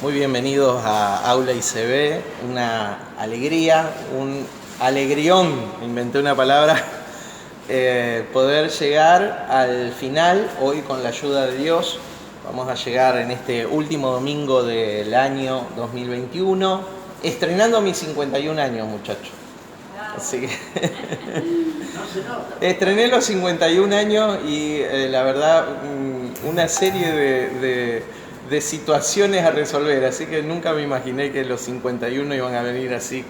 Muy bienvenidos a Aula ICB, una alegría, un alegrión, inventé una palabra, poder llegar al final, hoy con la ayuda de Dios. Vamos a llegar en este último domingo del año 2021, estrenando mis 51 años, muchachos. Así que estrené los 51 años y la verdad una serie de situaciones a resolver, así que nunca me imaginé que los 51 iban a venir así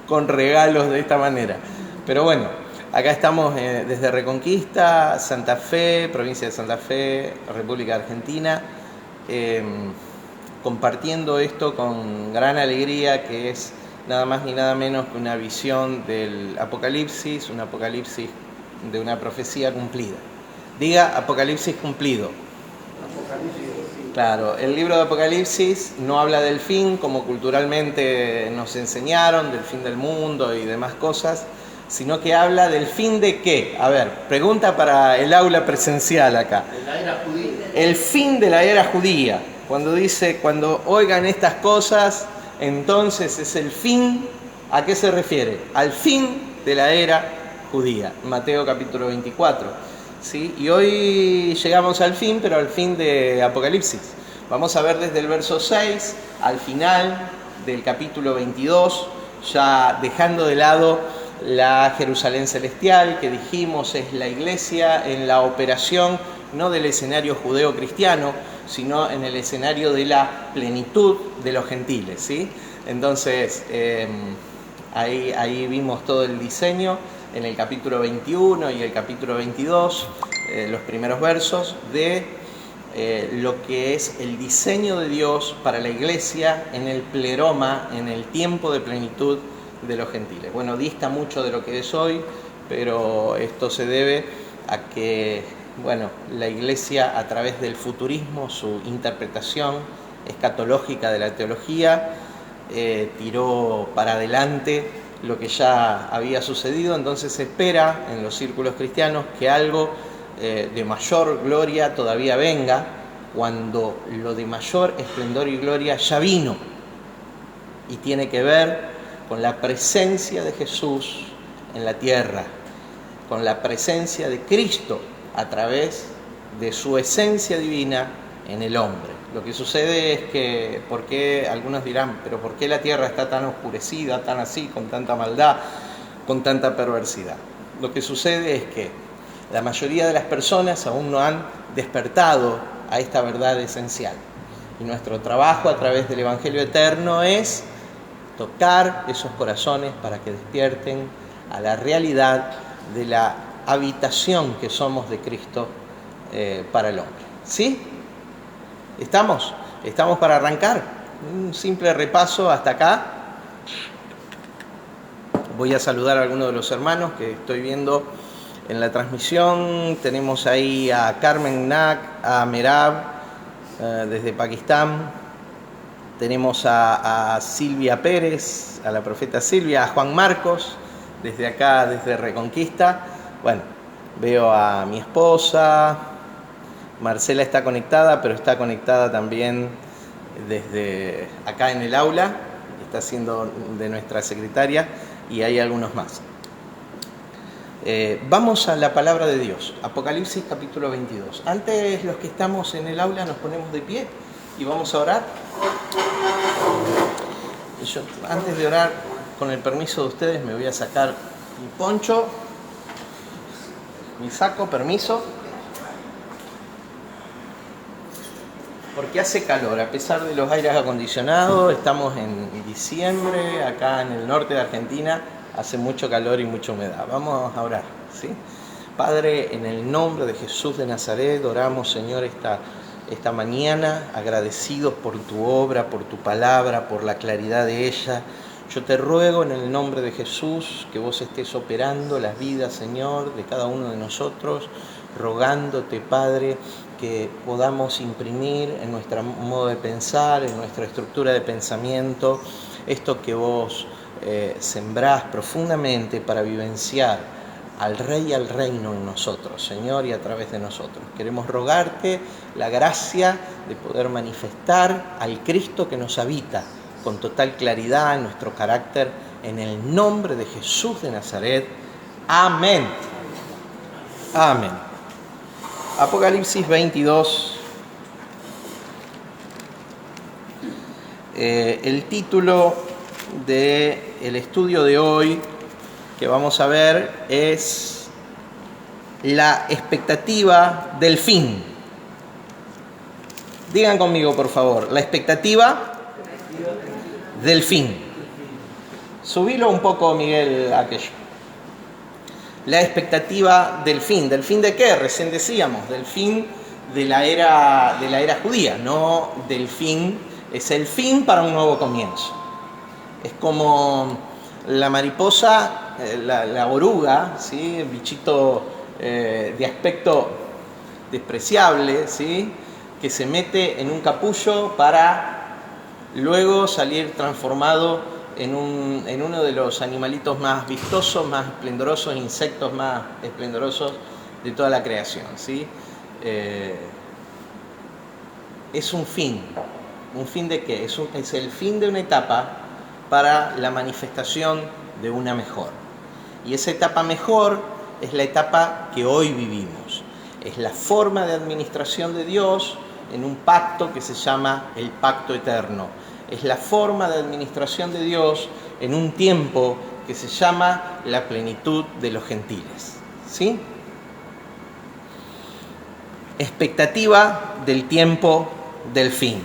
con regalos de esta manera. Pero bueno, acá estamos desde Reconquista, Santa Fe, provincia de Santa Fe, República Argentina, compartiendo esto con gran alegría, que es nada más ni nada menos que una visión del Apocalipsis, un Apocalipsis de una profecía cumplida. Diga Apocalipsis cumplido. Claro, el libro de Apocalipsis no habla del fin, como culturalmente nos enseñaron, del fin del mundo y demás cosas, sino que habla del fin de qué. A ver, pregunta para el aula presencial acá. De la era judía. El fin de la era judía. Cuando dice, cuando oigan estas cosas, entonces es el fin. ¿A qué se refiere? Al fin de la era judía. Mateo capítulo 24. ¿Sí? Y hoy llegamos al fin, pero al fin de Apocalipsis. Vamos a ver desde el verso 6 al final del capítulo 22, ya dejando de lado la Jerusalén celestial, que dijimos es la iglesia en la operación no del escenario judeo-cristiano, sino en el escenario de la plenitud de los gentiles, ¿sí? Entonces, ahí vimos todo el diseño en el capítulo 21 y el capítulo 22, los primeros versos de lo que es el diseño de Dios para la iglesia en el pleroma, en el tiempo de plenitud de los gentiles. Bueno, dista mucho de lo que es hoy, pero esto se debe a que, bueno, la iglesia a través del futurismo, su interpretación escatológica de la teología, tiró para adelante lo que ya había sucedido. Entonces se espera en los círculos cristianos que algo de mayor gloria todavía venga, cuando lo de mayor esplendor y gloria ya vino, y tiene que ver con la presencia de Jesús en la tierra, con la presencia de Cristo a través de su esencia divina en el hombre. Lo que sucede es que, ¿por qué? Algunos dirán, pero ¿por qué la tierra está tan oscurecida, tan así, con tanta maldad, con tanta perversidad? Lo que sucede es que la mayoría de las personas aún no han despertado a esta verdad esencial. Y nuestro trabajo a través del Evangelio eterno es tocar esos corazones para que despierten a la realidad de la habitación que somos de Cristo para el hombre. ¿Sí? ¿Estamos? ¿Estamos para arrancar? Un simple repaso hasta acá. Voy a saludar a algunos de los hermanos que estoy viendo en la transmisión. Tenemos ahí a Carmen Nak, a Merab desde Pakistán. Tenemos a Silvia Pérez, a la profeta Silvia, a Juan Marcos, desde acá, desde Reconquista. Bueno, veo a mi esposa. Marcela está conectada, pero está conectada también desde acá en el aula, está siendo de nuestra secretaria, y hay algunos más. Vamos a la palabra de Dios, Apocalipsis capítulo 22. Antes, los que estamos en el aula nos ponemos de pie y vamos a orar. Yo, antes de orar, con el permiso de ustedes, me voy a sacar mi poncho, mi saco, permiso. Porque hace calor, a pesar de los aires acondicionados, estamos en diciembre, acá en el norte de Argentina, hace mucho calor y mucha humedad. Vamos a orar, ¿sí? Padre, en el nombre de Jesús de Nazaret, oramos, Señor, esta mañana, agradecidos por tu obra, por tu palabra, por la claridad de ella. Yo te ruego en el nombre de Jesús que vos estés operando las vidas, Señor, de cada uno de nosotros, rogándote, Padre, que podamos imprimir en nuestro modo de pensar, en nuestra estructura de pensamiento, esto que vos sembrás profundamente para vivenciar al Rey y al reino en nosotros, Señor, y a través de nosotros. Queremos rogarte la gracia de poder manifestar al Cristo que nos habita con total claridad en nuestro carácter, en el nombre de Jesús de Nazaret. Amén. Amén. Apocalipsis 22. El título del estudio de hoy que vamos a ver es la expectativa del fin. Digan conmigo, por favor, la expectativa del fin. Subilo un poco, Miguel, aquello. La expectativa del fin. ¿Del fin de qué? Recién decíamos, del fin de la era judía, no del fin, es el fin para un nuevo comienzo. Es como la mariposa, la oruga, ¿sí? El bichito de aspecto despreciable, ¿sí? Que se mete en un capullo para luego salir transformado en uno de los animalitos más vistosos, más esplendorosos, insectos más esplendorosos de toda la creación, ¿sí? Es un fin. ¿Un fin de qué? Es el fin de una etapa para la manifestación de una mejor. Y esa etapa mejor es la etapa que hoy vivimos. Es la forma de administración de Dios en un pacto que se llama el pacto eterno. Es la forma de administración de Dios en un tiempo que se llama la plenitud de los gentiles. ¿Sí? Expectativa del tiempo del fin.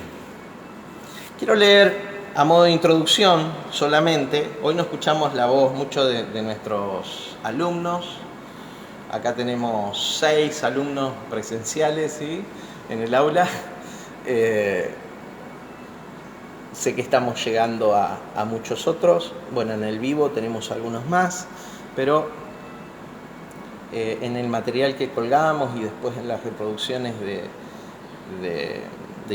Quiero leer a modo de introducción solamente. Hoy no escuchamos la voz mucho de nuestros alumnos. Acá tenemos 6 alumnos presenciales, ¿sí? En el aula. Sé que estamos llegando a muchos otros. Bueno, en el vivo tenemos algunos más, pero en el material que colgamos y después en las reproducciones de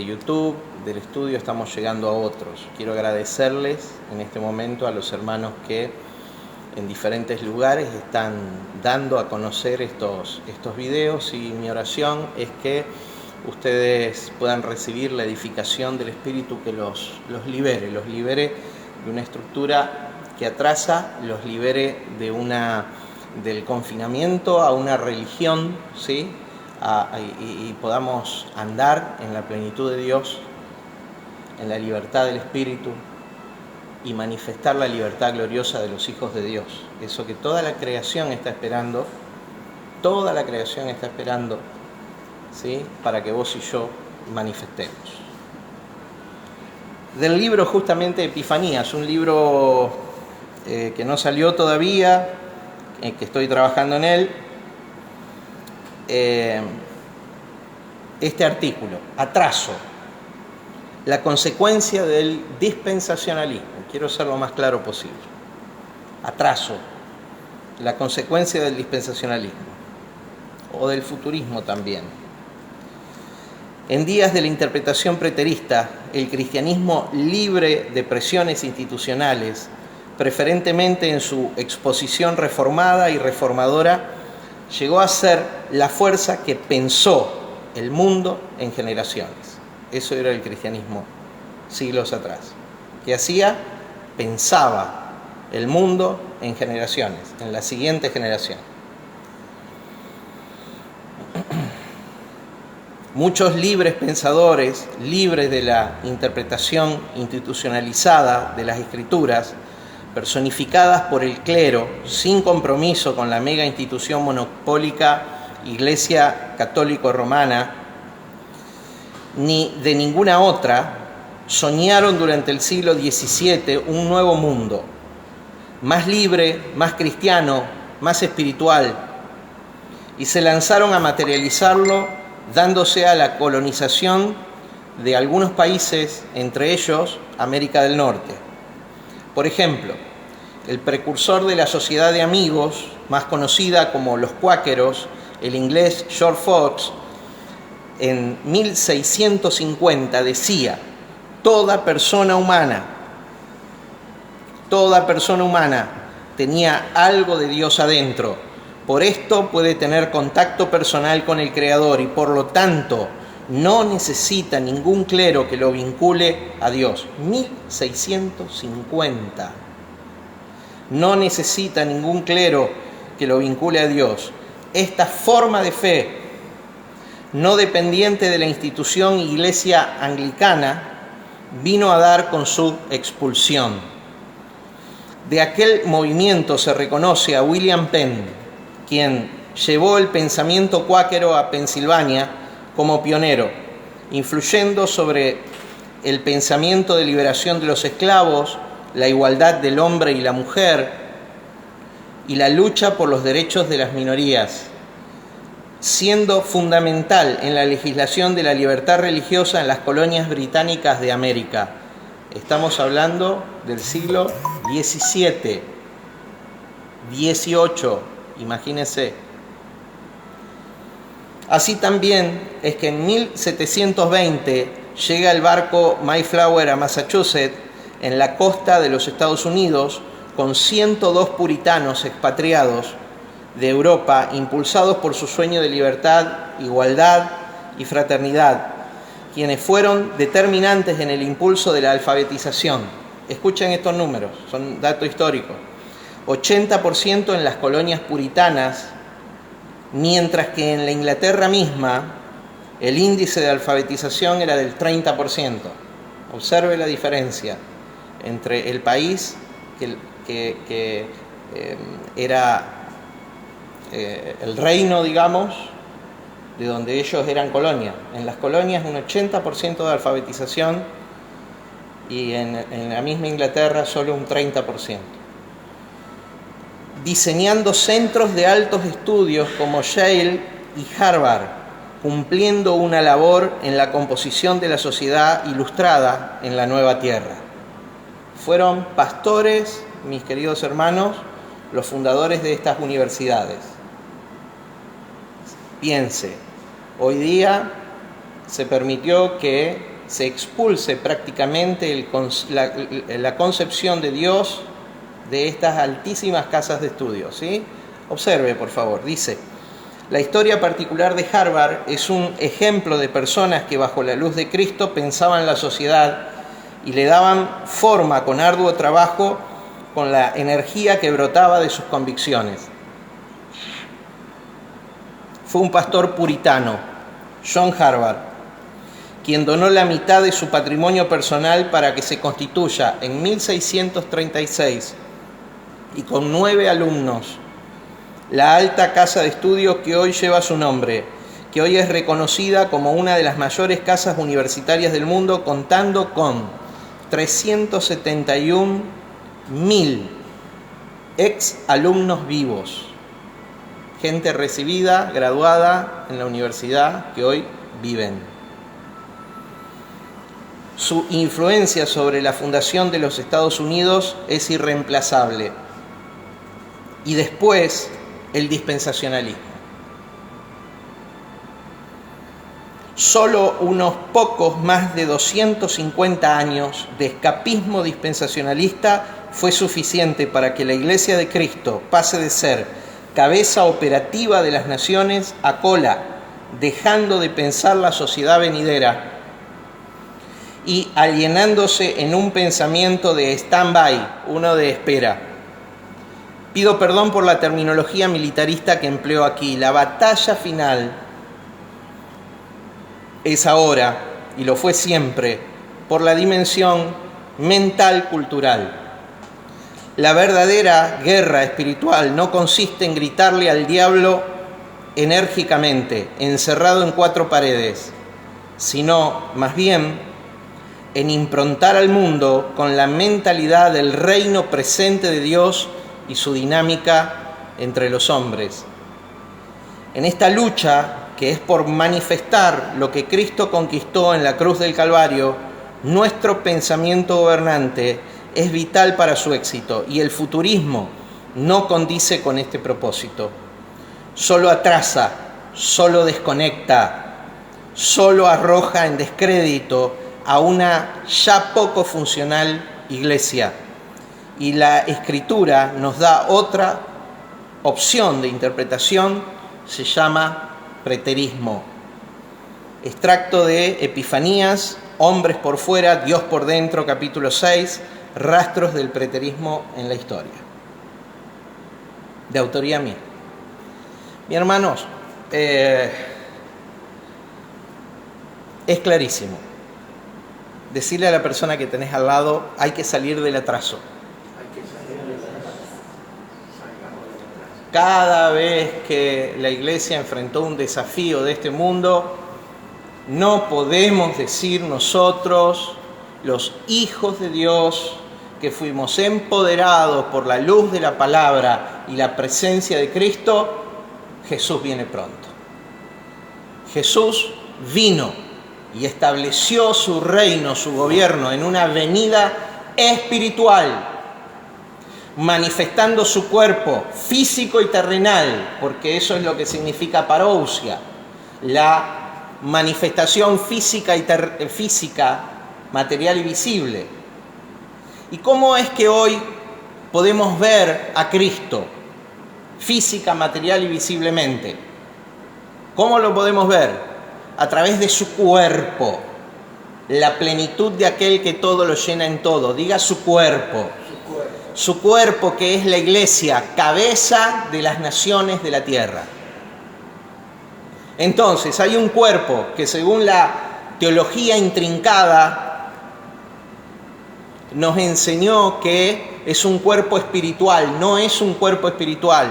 YouTube, del estudio, estamos llegando a otros. Quiero agradecerles en este momento a los hermanos que en diferentes lugares están dando a conocer estos videos, y mi oración es que ustedes puedan recibir la edificación del Espíritu que los libere de una estructura que atrasa, los libere del confinamiento a una religión, ¿sí? Y podamos andar en la plenitud de Dios, en la libertad del Espíritu, y manifestar la libertad gloriosa de los hijos de Dios. Eso que toda la creación está esperando, ¿sí? Para que vos y yo manifestemos. Del libro justamente Epifanías, un libro que no salió todavía, que estoy trabajando en él, este artículo, atraso, la consecuencia del dispensacionalismo. Quiero ser lo más claro posible. Atraso, la consecuencia del dispensacionalismo, o del futurismo también. En días de la interpretación preterista, el cristianismo libre de presiones institucionales, preferentemente en su exposición reformada y reformadora, llegó a ser la fuerza que pensó el mundo en generaciones. Eso era el cristianismo siglos atrás. ¿Qué hacía? Pensaba el mundo en generaciones, en la siguiente generación. Muchos libres pensadores, libres de la interpretación institucionalizada de las Escrituras, personificadas por el clero, sin compromiso con la mega institución monopólica Iglesia Católica Romana, ni de ninguna otra, soñaron durante el siglo XVII un nuevo mundo, más libre, más cristiano, más espiritual, y se lanzaron a materializarlo dándose a la colonización de algunos países, entre ellos América del Norte. Por ejemplo, el precursor de la Sociedad de Amigos, más conocida como los cuáqueros, el inglés George Fox, en 1650 decía: toda persona humana tenía algo de Dios adentro, Por esto puede tener contacto personal con el Creador y por lo tanto no necesita ningún clero que lo vincule a Dios. 1650. No necesita ningún clero que lo vincule a Dios. Esta forma de fe, no dependiente de la institución Iglesia Anglicana, vino a dar con su expulsión. De aquel movimiento se reconoce a William Penn, quien llevó el pensamiento cuáquero a Pensilvania como pionero, influyendo sobre el pensamiento de liberación de los esclavos, la igualdad del hombre y la mujer y la lucha por los derechos de las minorías, siendo fundamental en la legislación de la libertad religiosa en las colonias británicas de América. Estamos hablando del siglo XVII, XVIII, imagínense. Así también es que en 1720 llega el barco Mayflower a Massachusetts, en la costa de los Estados Unidos, con 102 puritanos expatriados de Europa, impulsados por su sueño de libertad, igualdad y fraternidad, quienes fueron determinantes en el impulso de la alfabetización. Escuchen estos números, son datos históricos. 80% en las colonias puritanas, mientras que en la Inglaterra misma el índice de alfabetización era del 30%. Observe la diferencia entre el país que era el reino, digamos, de donde ellos eran colonia. En las colonias un 80% de alfabetización y en la misma Inglaterra solo un 30%. Diseñando centros de altos estudios como Yale y Harvard, cumpliendo una labor en la composición de la sociedad ilustrada en la nueva tierra. Fueron pastores, mis queridos hermanos, los fundadores de estas universidades. Piense, hoy día se permitió que se expulse prácticamente la concepción de Dios de estas altísimas casas de estudio, ¿sí? Observe, por favor, dice: la historia particular de Harvard es un ejemplo de personas que bajo la luz de Cristo pensaban la sociedad y le daban forma con arduo trabajo con la energía que brotaba de sus convicciones. Fue un pastor puritano, John Harvard, quien donó la mitad de su patrimonio personal para que se constituya en 1636 y con 9 alumnos la alta casa de estudios que hoy lleva su nombre, que hoy es reconocida como una de las mayores casas universitarias del mundo, contando con 371.000 ex alumnos vivos, gente recibida, graduada en la universidad que hoy viven. Su influencia sobre la fundación de los Estados Unidos es irreemplazable. Y después, el dispensacionalismo. Solo unos pocos más de 250 años de escapismo dispensacionalista fue suficiente para que la Iglesia de Cristo pase de ser cabeza operativa de las naciones a cola, dejando de pensar la sociedad venidera y alienándose en un pensamiento de stand-by, uno de espera. Pido perdón por la terminología militarista que empleo aquí. La batalla final es ahora, y lo fue siempre, por la dimensión mental-cultural. La verdadera guerra espiritual no consiste en gritarle al diablo enérgicamente, encerrado en 4 paredes, sino, más bien, en improntar al mundo con la mentalidad del reino presente de Dios y su dinámica entre los hombres. En esta lucha, que es por manifestar lo que Cristo conquistó en la cruz del Calvario, nuestro pensamiento gobernante es vital para su éxito y el futurismo no condice con este propósito. Solo atrasa, solo desconecta, solo arroja en descrédito a una ya poco funcional iglesia. Y la Escritura nos da otra opción de interpretación se llama preterismo. Extracto de Epifanías, Hombres por fuera, Dios por dentro, capítulo 6, Rastros del preterismo en la historia. De autoría mía. Mis hermanos, es clarísimo. Decirle a la persona que tenés al lado, hay que salir del atraso. Cada vez que la iglesia enfrentó un desafío de este mundo, no podemos decir nosotros, los hijos de Dios, que fuimos empoderados por la luz de la palabra y la presencia de Cristo, Jesús viene pronto. Jesús vino y estableció su reino, su gobierno en una venida espiritual, manifestando su cuerpo físico y terrenal, porque eso es lo que significa parousia, la manifestación física, material y visible. ¿Y cómo es que hoy podemos ver a Cristo física, material y visiblemente? ¿Cómo lo podemos ver? A través de su cuerpo, la plenitud de aquel que todo lo llena en todo. Diga su cuerpo. Su cuerpo, que es la iglesia, cabeza de las naciones de la tierra. Entonces, hay un cuerpo que, según la teología intrincada, nos enseñó que es un cuerpo espiritual. No es un cuerpo espiritual,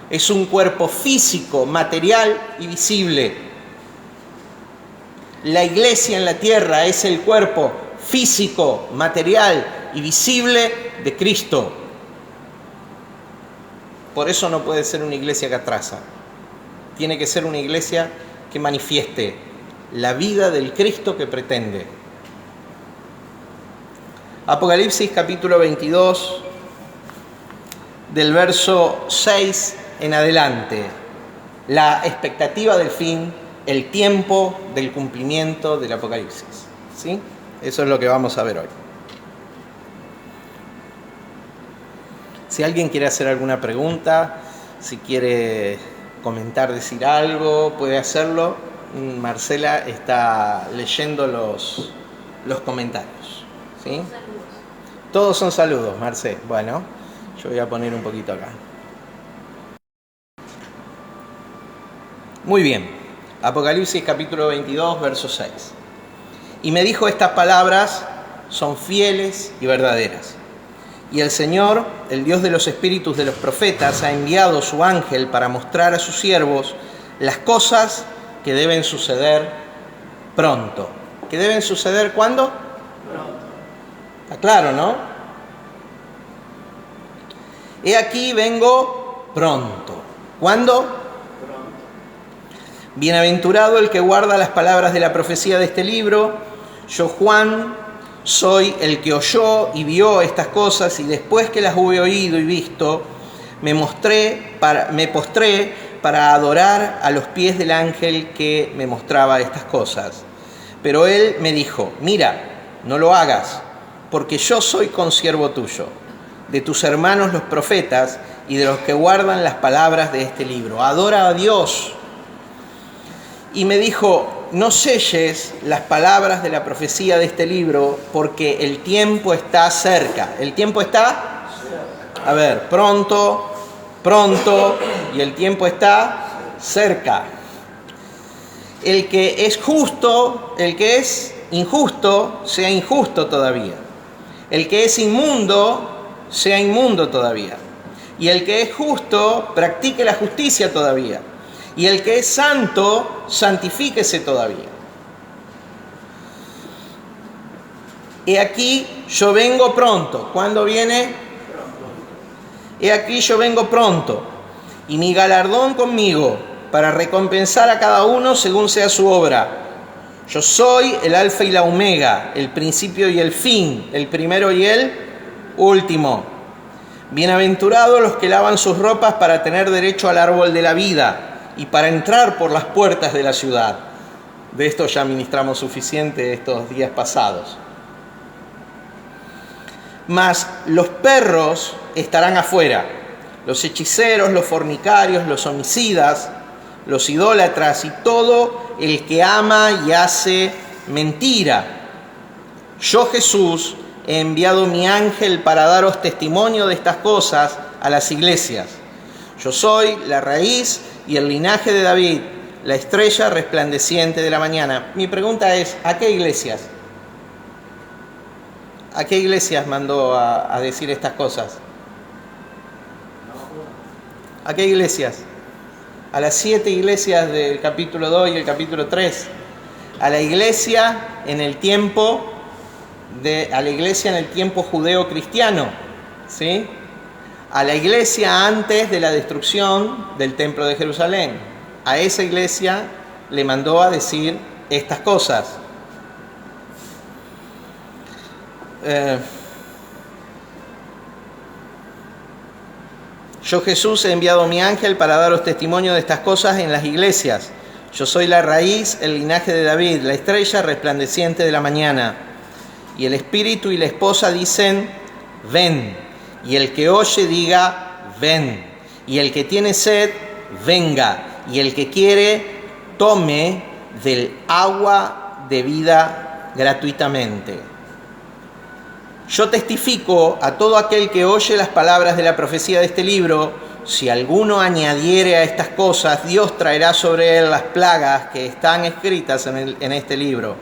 es un cuerpo físico, material y visible. La iglesia en la tierra es el cuerpo físico, material y visible de Cristo. Por eso no puede ser una iglesia que atrasa. Tiene que ser una iglesia que manifieste la vida del Cristo que pretende. Apocalipsis capítulo 22, del verso 6 en adelante. La expectativa del fin, el tiempo del cumplimiento del Apocalipsis. ¿Sí? Eso es lo que vamos a ver hoy. Si alguien quiere hacer alguna pregunta, si quiere comentar, decir algo, puede hacerlo. Marcela está leyendo los comentarios. ¿Sí? Todos son saludos, Marce. Bueno, yo voy a poner un poquito acá. Muy bien. Apocalipsis capítulo 22, verso 6. Y me dijo: estas palabras son fieles y verdaderas. Y el Señor, el Dios de los espíritus de los profetas, ha enviado su ángel para mostrar a sus siervos las cosas que deben suceder pronto. ¿Que deben suceder cuándo? Pronto. Está claro, ¿no? He aquí vengo pronto. ¿Cuándo? Bienaventurado el que guarda las palabras de la profecía de este libro. Yo, Juan, soy el que oyó y vio estas cosas, y después que las hube oído y visto, me postré para adorar a los pies del ángel que me mostraba estas cosas. Pero él me dijo: mira, no lo hagas, porque yo soy consiervo tuyo, de tus hermanos los profetas y de los que guardan las palabras de este libro. Adora a Dios. Y me dijo: no selles las palabras de la profecía de este libro, porque el tiempo está cerca. ¿El tiempo está? A ver, pronto, y el tiempo está cerca. El que es justo, el que es injusto, sea injusto todavía. El que es inmundo, sea inmundo todavía. Y el que es justo, practique la justicia todavía. Y el que es santo, santifíquese todavía. He aquí yo vengo pronto. ¿Cuándo viene? He aquí yo vengo pronto, y mi galardón conmigo, para recompensar a cada uno según sea su obra. Yo soy el alfa y la omega, el principio y el fin, el primero y el último. Bienaventurados los que lavan sus ropas para tener derecho al árbol de la vida y para entrar por las puertas de la ciudad. De esto ya ministramos suficiente estos días pasados. Mas los perros estarán afuera, los hechiceros, los fornicarios, los homicidas, los idólatras y todo el que ama y hace mentira. Yo, Jesús, he enviado mi ángel para daros testimonio de estas cosas a las iglesias. Yo soy la raíz y el linaje de David, la estrella resplandeciente de la mañana. Mi pregunta es, ¿a qué iglesias? ¿A qué iglesias mandó a decir estas cosas? ¿A qué iglesias? A las 7 iglesias del capítulo 2 y el capítulo 3. A la iglesia en el tiempo judeo-cristiano, ¿sí? A la iglesia antes de la destrucción del templo de Jerusalén. A esa iglesia le mandó a decir estas cosas. Yo, Jesús, he enviado mi ángel para daros testimonio de estas cosas en las iglesias. Yo soy la raíz, el linaje de David, la estrella resplandeciente de la mañana. Y el espíritu y la esposa dicen, ven. Y el que oye diga, ven. Y el que tiene sed, venga. Y el que quiere, tome del agua de vida gratuitamente. Yo testifico a todo aquel que oye las palabras de la profecía de este libro, si alguno añadiere a estas cosas, Dios traerá sobre él las plagas que están escritas en este libro.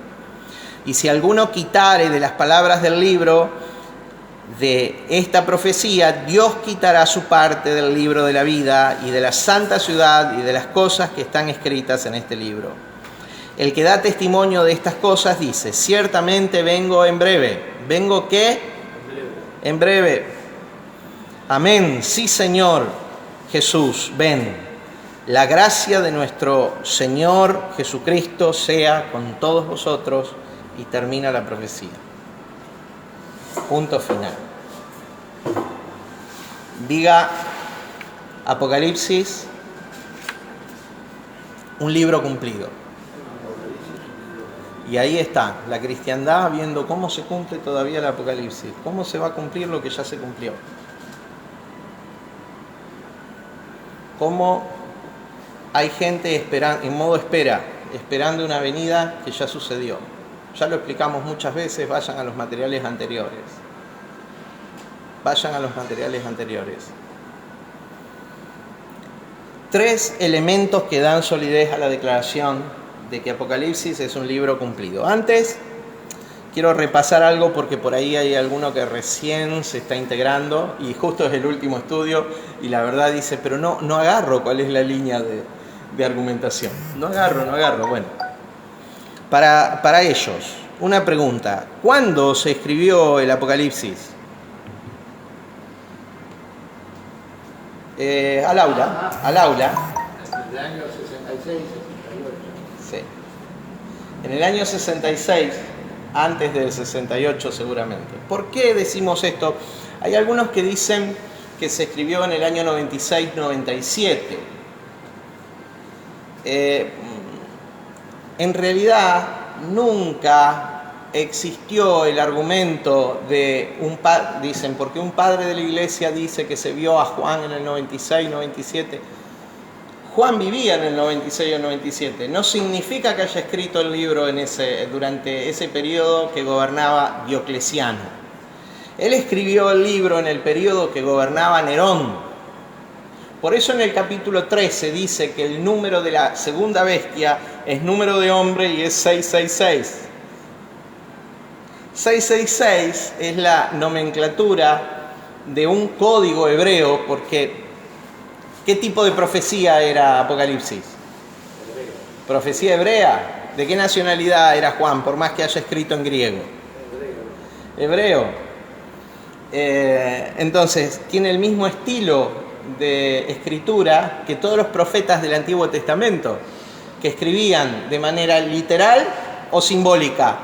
Y si alguno quitare de las palabras del libro de esta profecía, Dios quitará su parte del libro de la vida y de la santa ciudad y de las cosas que están escritas en este libro. El que da testimonio de estas cosas dice, ciertamente vengo en breve. ¿Vengo qué? En breve. Amén. Sí, Señor Jesús, ven. La gracia de nuestro Señor Jesucristo sea con todos vosotros. Y termina la profecía. Punto final. Diga Apocalipsis, un libro cumplido. Y ahí está, la cristiandad viendo cómo se cumple todavía el Apocalipsis, cómo se va a cumplir lo que ya se cumplió. Cómo hay gente en modo espera, esperando una venida que ya sucedió. Ya lo explicamos muchas veces, vayan a los materiales anteriores. Vayan a los materiales anteriores. 3 elementos que dan solidez a la declaración de que Apocalipsis es un libro cumplido. Antes, quiero repasar algo porque por ahí hay alguno que recién se está integrando y justo es el último estudio y la verdad dice, pero no agarro cuál es la línea de argumentación. No agarro. Bueno, para ellos, una pregunta. ¿Cuándo se escribió el Apocalipsis? Al aula. En el año 66, 68. Sí. En el año 66, antes del 68 seguramente. ¿Por qué decimos esto? Hay algunos que dicen que se escribió en el año 96-97. En realidad, nunca existió el argumento de dicen, porque un padre de la iglesia dice que se vio a Juan en el 96-97. Juan vivía en el 96 o 97. No significa que haya escrito el libro durante ese periodo que gobernaba Diocleciano. Él escribió el libro en el periodo que gobernaba Nerón. Por eso en el capítulo 13 dice que el número de la segunda bestia es número de hombre y es 666. 666 es la nomenclatura de un código hebreo porque ¿qué tipo de profecía era Apocalipsis? ¿Profecía hebrea? ¿De qué nacionalidad era Juan, por más que haya escrito en griego? Hebreo. Entonces, tiene el mismo estilo de escritura que todos los profetas del Antiguo Testamento, que escribían de manera literal o simbólica.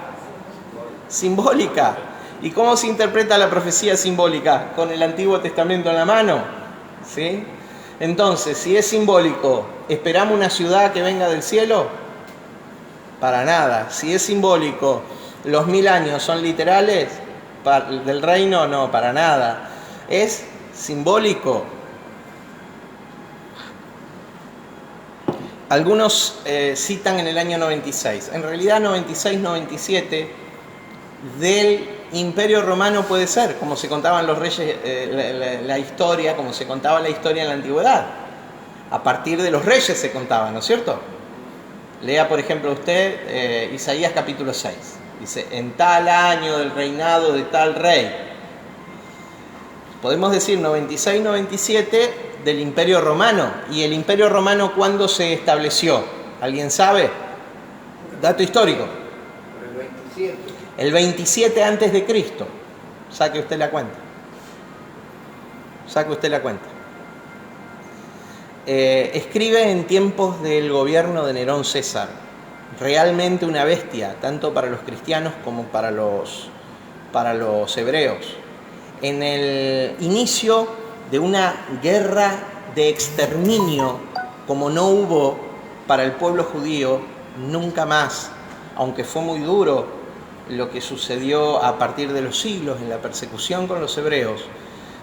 Simbólica. ¿Y cómo se interpreta la profecía simbólica? Con el Antiguo Testamento en la mano. ¿Sí? Entonces, si es simbólico, ¿esperamos una ciudad que venga del cielo? Para nada. Si es simbólico, ¿los 1000 años son literales del reino? No, para nada. Es simbólico. Algunos citan en el año 96. En realidad 96-97 del Imperio Romano puede ser, como se contaban los reyes, la historia, como se contaba la historia en la antigüedad. A partir de los reyes se contaba, ¿no es cierto? Lea, por ejemplo, usted Isaías capítulo 6. Dice, en tal año del reinado de tal rey. Podemos decir 96-97 del Imperio Romano. ¿Y el Imperio Romano cuándo se estableció? ¿Alguien sabe? Dato histórico. Por el 27. El 27 antes de Cristo. Saque usted la cuenta. Saque usted la cuenta. Escribe en tiempos del gobierno de Nerón César. Realmente una bestia, tanto para los cristianos como para los hebreos. En el inicio de una guerra de exterminio como no hubo para el pueblo judío nunca más, aunque fue muy duro lo que sucedió a partir de los siglos en la persecución con los hebreos,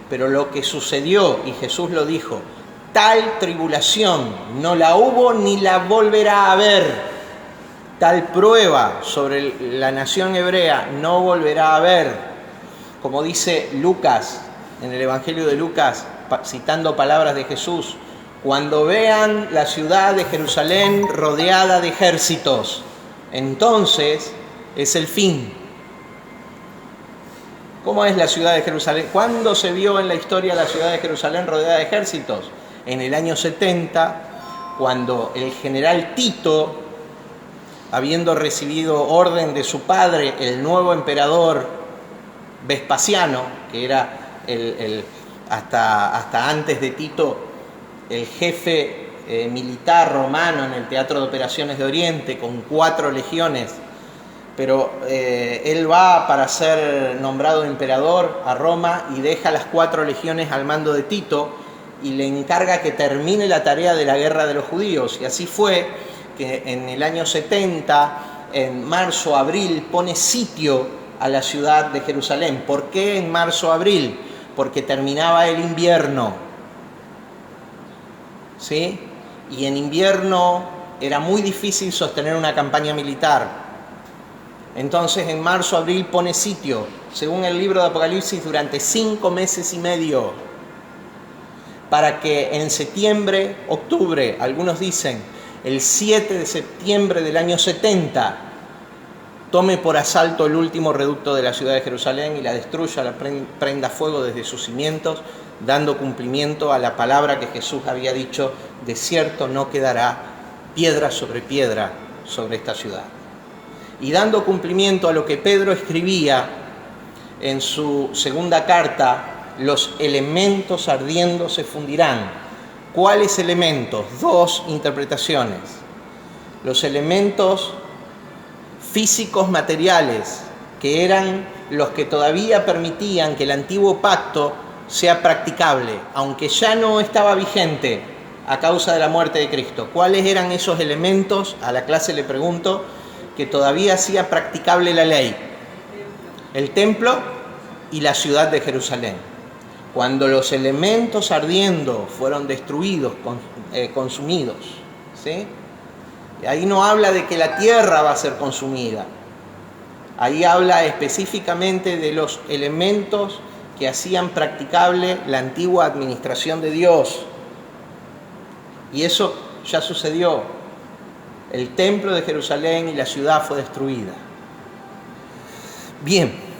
pero lo que sucedió, y Jesús lo dijo, tal tribulación no la hubo ni la volverá a haber, tal prueba sobre la nación hebrea no volverá a haber. Como dice Lucas, en el Evangelio de Lucas, citando palabras de Jesús, cuando vean la ciudad de Jerusalén rodeada de ejércitos, entonces es el fin. ¿Cómo es la ciudad de Jerusalén? ¿Cuándo se vio en la historia la ciudad de Jerusalén rodeada de ejércitos? En el año 70, cuando el general Tito, habiendo recibido orden de su padre, el nuevo emperador Vespasiano, que era hasta antes de Tito el jefe militar romano en el Teatro de Operaciones de Oriente, con 4 legiones, pero él va para ser nombrado emperador a Roma y deja las 4 legiones al mando de Tito y le encarga que termine la tarea de la guerra de los judíos. Y así fue que en el año 70, en marzo, abril, pone sitio a la ciudad de Jerusalén. ¿Por qué en marzo, abril? Porque terminaba el invierno. ¿Sí? Y en invierno era muy difícil sostener una campaña militar. Entonces en marzo, abril pone sitio, según el libro de Apocalipsis, durante 5 meses y medio, para que en septiembre, octubre, algunos dicen el 7 de septiembre del año 70, tome por asalto el último reducto de la ciudad de Jerusalén y la destruya, la prenda fuego desde sus cimientos, dando cumplimiento a la palabra que Jesús había dicho, de cierto no quedará piedra sobre esta ciudad. Y dando cumplimiento a lo que Pedro escribía en su segunda carta, los elementos ardiendo se fundirán. ¿Cuáles elementos? 2 interpretaciones. Los elementos físicos materiales, que eran los que todavía permitían que el antiguo pacto sea practicable, aunque ya no estaba vigente a causa de la muerte de Cristo. ¿Cuáles eran esos elementos? A la clase le pregunto, que todavía hacía practicable la ley. El templo y la ciudad de Jerusalén. Cuando los elementos ardiendo fueron destruidos, consumidos, ¿sí? Ahí no habla de que la tierra va a ser consumida. Ahí habla específicamente de los elementos que hacían practicable la antigua administración de Dios. Y eso ya sucedió. El templo de Jerusalén y la ciudad fue destruida. Bien.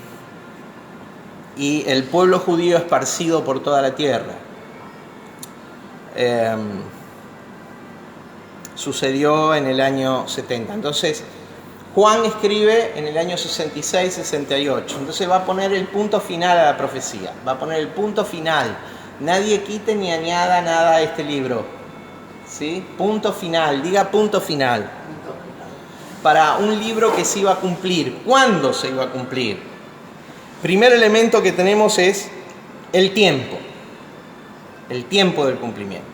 Y el pueblo judío esparcido por toda la tierra. Sucedió en el año 70. Entonces, Juan escribe en el año 66-68. Entonces va a poner el punto final a la profecía. Va a poner el punto final. Nadie quite ni añada nada a este libro. ¿Sí? Punto final. Diga punto final. Para un libro que se iba a cumplir. ¿Cuándo se iba a cumplir? Primer elemento que tenemos es el tiempo. El tiempo del cumplimiento.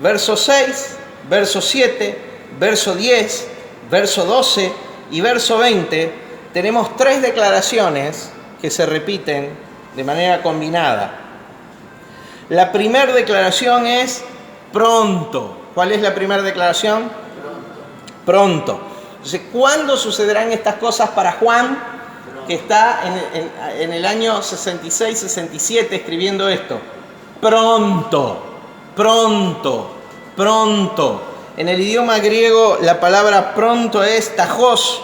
Verso 6, verso 7, verso 10, verso 12 y verso 20, tenemos 3 declaraciones que se repiten de manera combinada. La primera declaración es pronto. ¿Cuál es la primera declaración? Pronto. Entonces, ¿cuándo sucederán estas cosas para Juan, que está en el año 66, 67 escribiendo esto? Pronto, pronto, pronto. En el idioma griego la palabra pronto es tajos,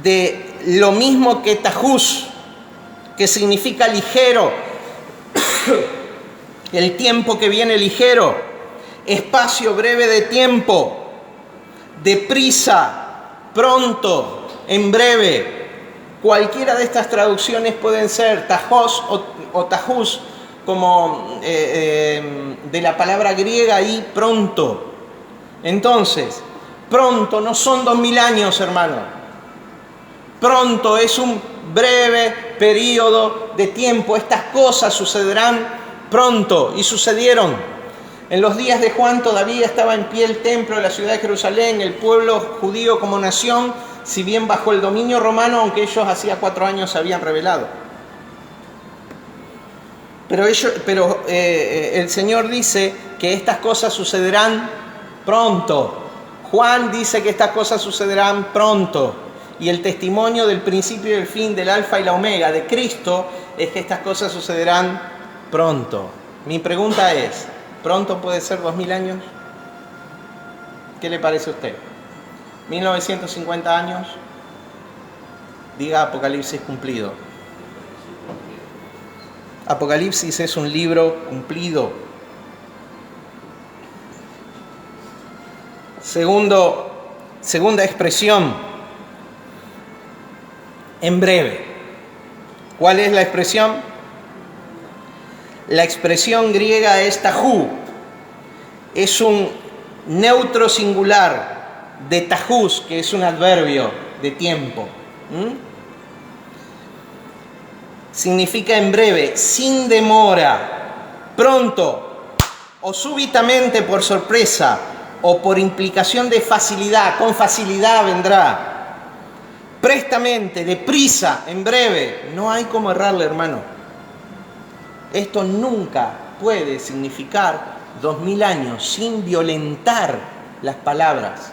de lo mismo que tajus, que significa ligero, el tiempo que viene ligero, espacio breve de tiempo, deprisa, pronto, en breve. Cualquiera de estas traducciones pueden ser tajos o tajus, como de la palabra griega y pronto. Entonces, pronto no son 2000 años, hermano. Pronto es un breve periodo de tiempo. Estas cosas sucederán pronto y sucedieron. En los días de Juan todavía estaba en pie el templo de la ciudad de Jerusalén, el pueblo judío como nación, si bien bajo el dominio romano, aunque ellos hacía 4 años se habían rebelado. Pero el Señor dice que estas cosas sucederán pronto. Juan dice que estas cosas sucederán pronto. Y el testimonio del principio y del fin, del alfa y la omega, de Cristo, es que estas cosas sucederán pronto. Mi pregunta es, ¿pronto puede ser 2000 años? ¿Qué le parece a usted? ¿1950 años? Diga Apocalipsis cumplido. Apocalipsis es un libro cumplido. Segunda expresión. En breve. ¿Cuál es la expresión? La expresión griega es tajú. Es un neutro singular de tajús, que es un adverbio de tiempo. Significa en breve, sin demora, pronto, o súbitamente por sorpresa, o por implicación de facilidad, con facilidad vendrá. Prestamente, deprisa, en breve. No hay cómo errarle, hermano. Esto nunca puede significar 2000 años sin violentar las palabras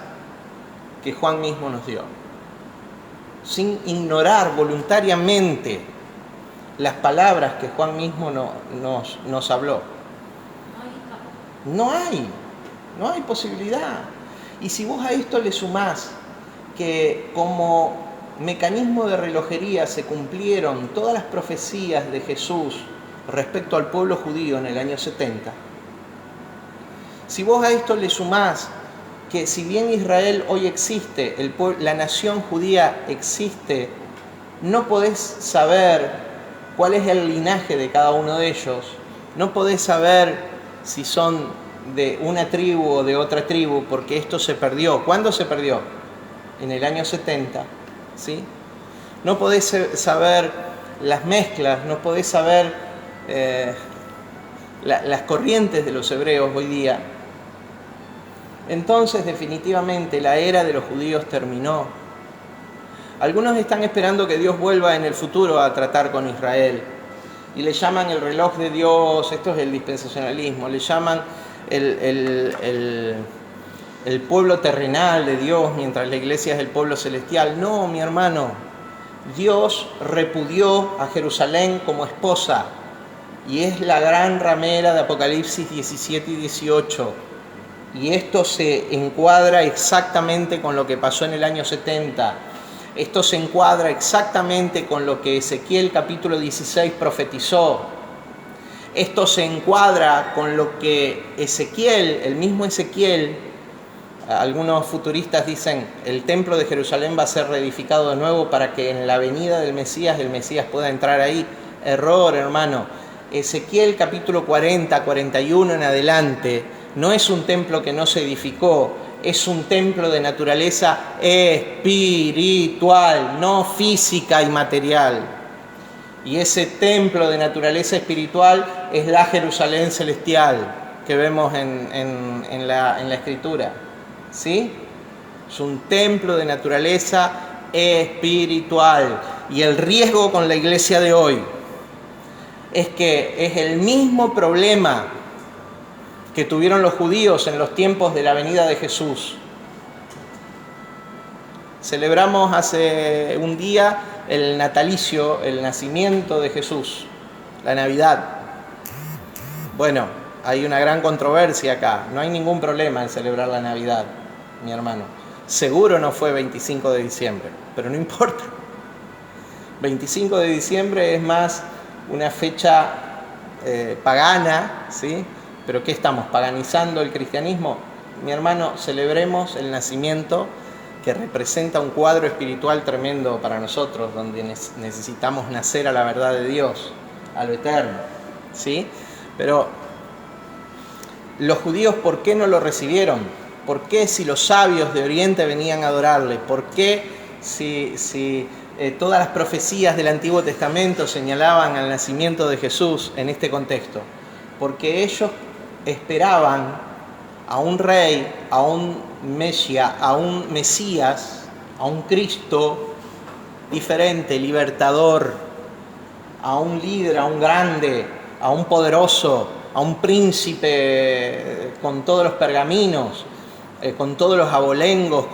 que Juan mismo nos dio. Sin ignorar voluntariamente las palabras que Juan mismo nos habló. No hay posibilidad. Y si vos a esto le sumás que como mecanismo de relojería se cumplieron todas las profecías de Jesús respecto al pueblo judío en el año 70, si vos a esto le sumás que si bien Israel hoy existe, la nación judía existe, no podés saber cuál es el linaje de cada uno de ellos, no podés saber si son de una tribu o de otra tribu, porque esto se perdió. ¿Cuándo se perdió? En el año 70, ¿sí? No podés saber las mezclas, no podés saber las corrientes de los hebreos hoy día. Entonces, definitivamente, la era de los judíos terminó. Algunos están esperando que Dios vuelva en el futuro a tratar con Israel y le llaman el reloj de Dios. Esto es el dispensacionalismo. Le llaman el pueblo terrenal de Dios, mientras la iglesia es el pueblo celestial. No, mi hermano, Dios repudió a Jerusalén como esposa y es la gran ramera de Apocalipsis 17 y 18. Y esto se encuadra exactamente con lo que pasó en el año 70. Esto se encuadra exactamente con lo que Ezequiel capítulo 16 profetizó. Esto se encuadra con lo que Ezequiel, el mismo Ezequiel, algunos futuristas dicen, el templo de Jerusalén va a ser reedificado de nuevo para que en la venida del Mesías, el Mesías pueda entrar ahí. Error, hermano. Ezequiel capítulo 40, 41 en adelante, no es un templo que no se edificó, es un templo de naturaleza espiritual, no física y material. Y ese templo de naturaleza espiritual es la Jerusalén celestial que vemos en la Escritura. ¿Sí? Es un templo de naturaleza espiritual. Y el riesgo con la iglesia de hoy es que es el mismo problema que tuvieron los judíos en los tiempos de la venida de Jesús. Celebramos hace un día el natalicio, el nacimiento de Jesús, la Navidad. Bueno, hay una gran controversia acá. No hay ningún problema en celebrar la Navidad, mi hermano. Seguro no fue 25 de diciembre, pero no importa. 25 de diciembre es más una fecha pagana, ¿sí? ¿Pero qué estamos? ¿Paganizando el cristianismo? Mi hermano, celebremos el nacimiento, que representa un cuadro espiritual tremendo para nosotros, donde necesitamos nacer a la verdad de Dios, a lo eterno, ¿sí? Pero los judíos, ¿por qué no lo recibieron? ¿Por qué si los sabios de Oriente venían a adorarle? ¿Por qué si todas las profecías del Antiguo Testamento señalaban al nacimiento de Jesús en este contexto? Porque ellos esperaban a un rey, a un Mesías, a un Mesías, a un Cristo diferente, libertador, a un líder, a un grande, a un poderoso, a un príncipe con todos los pergaminos, con todos los abolengos,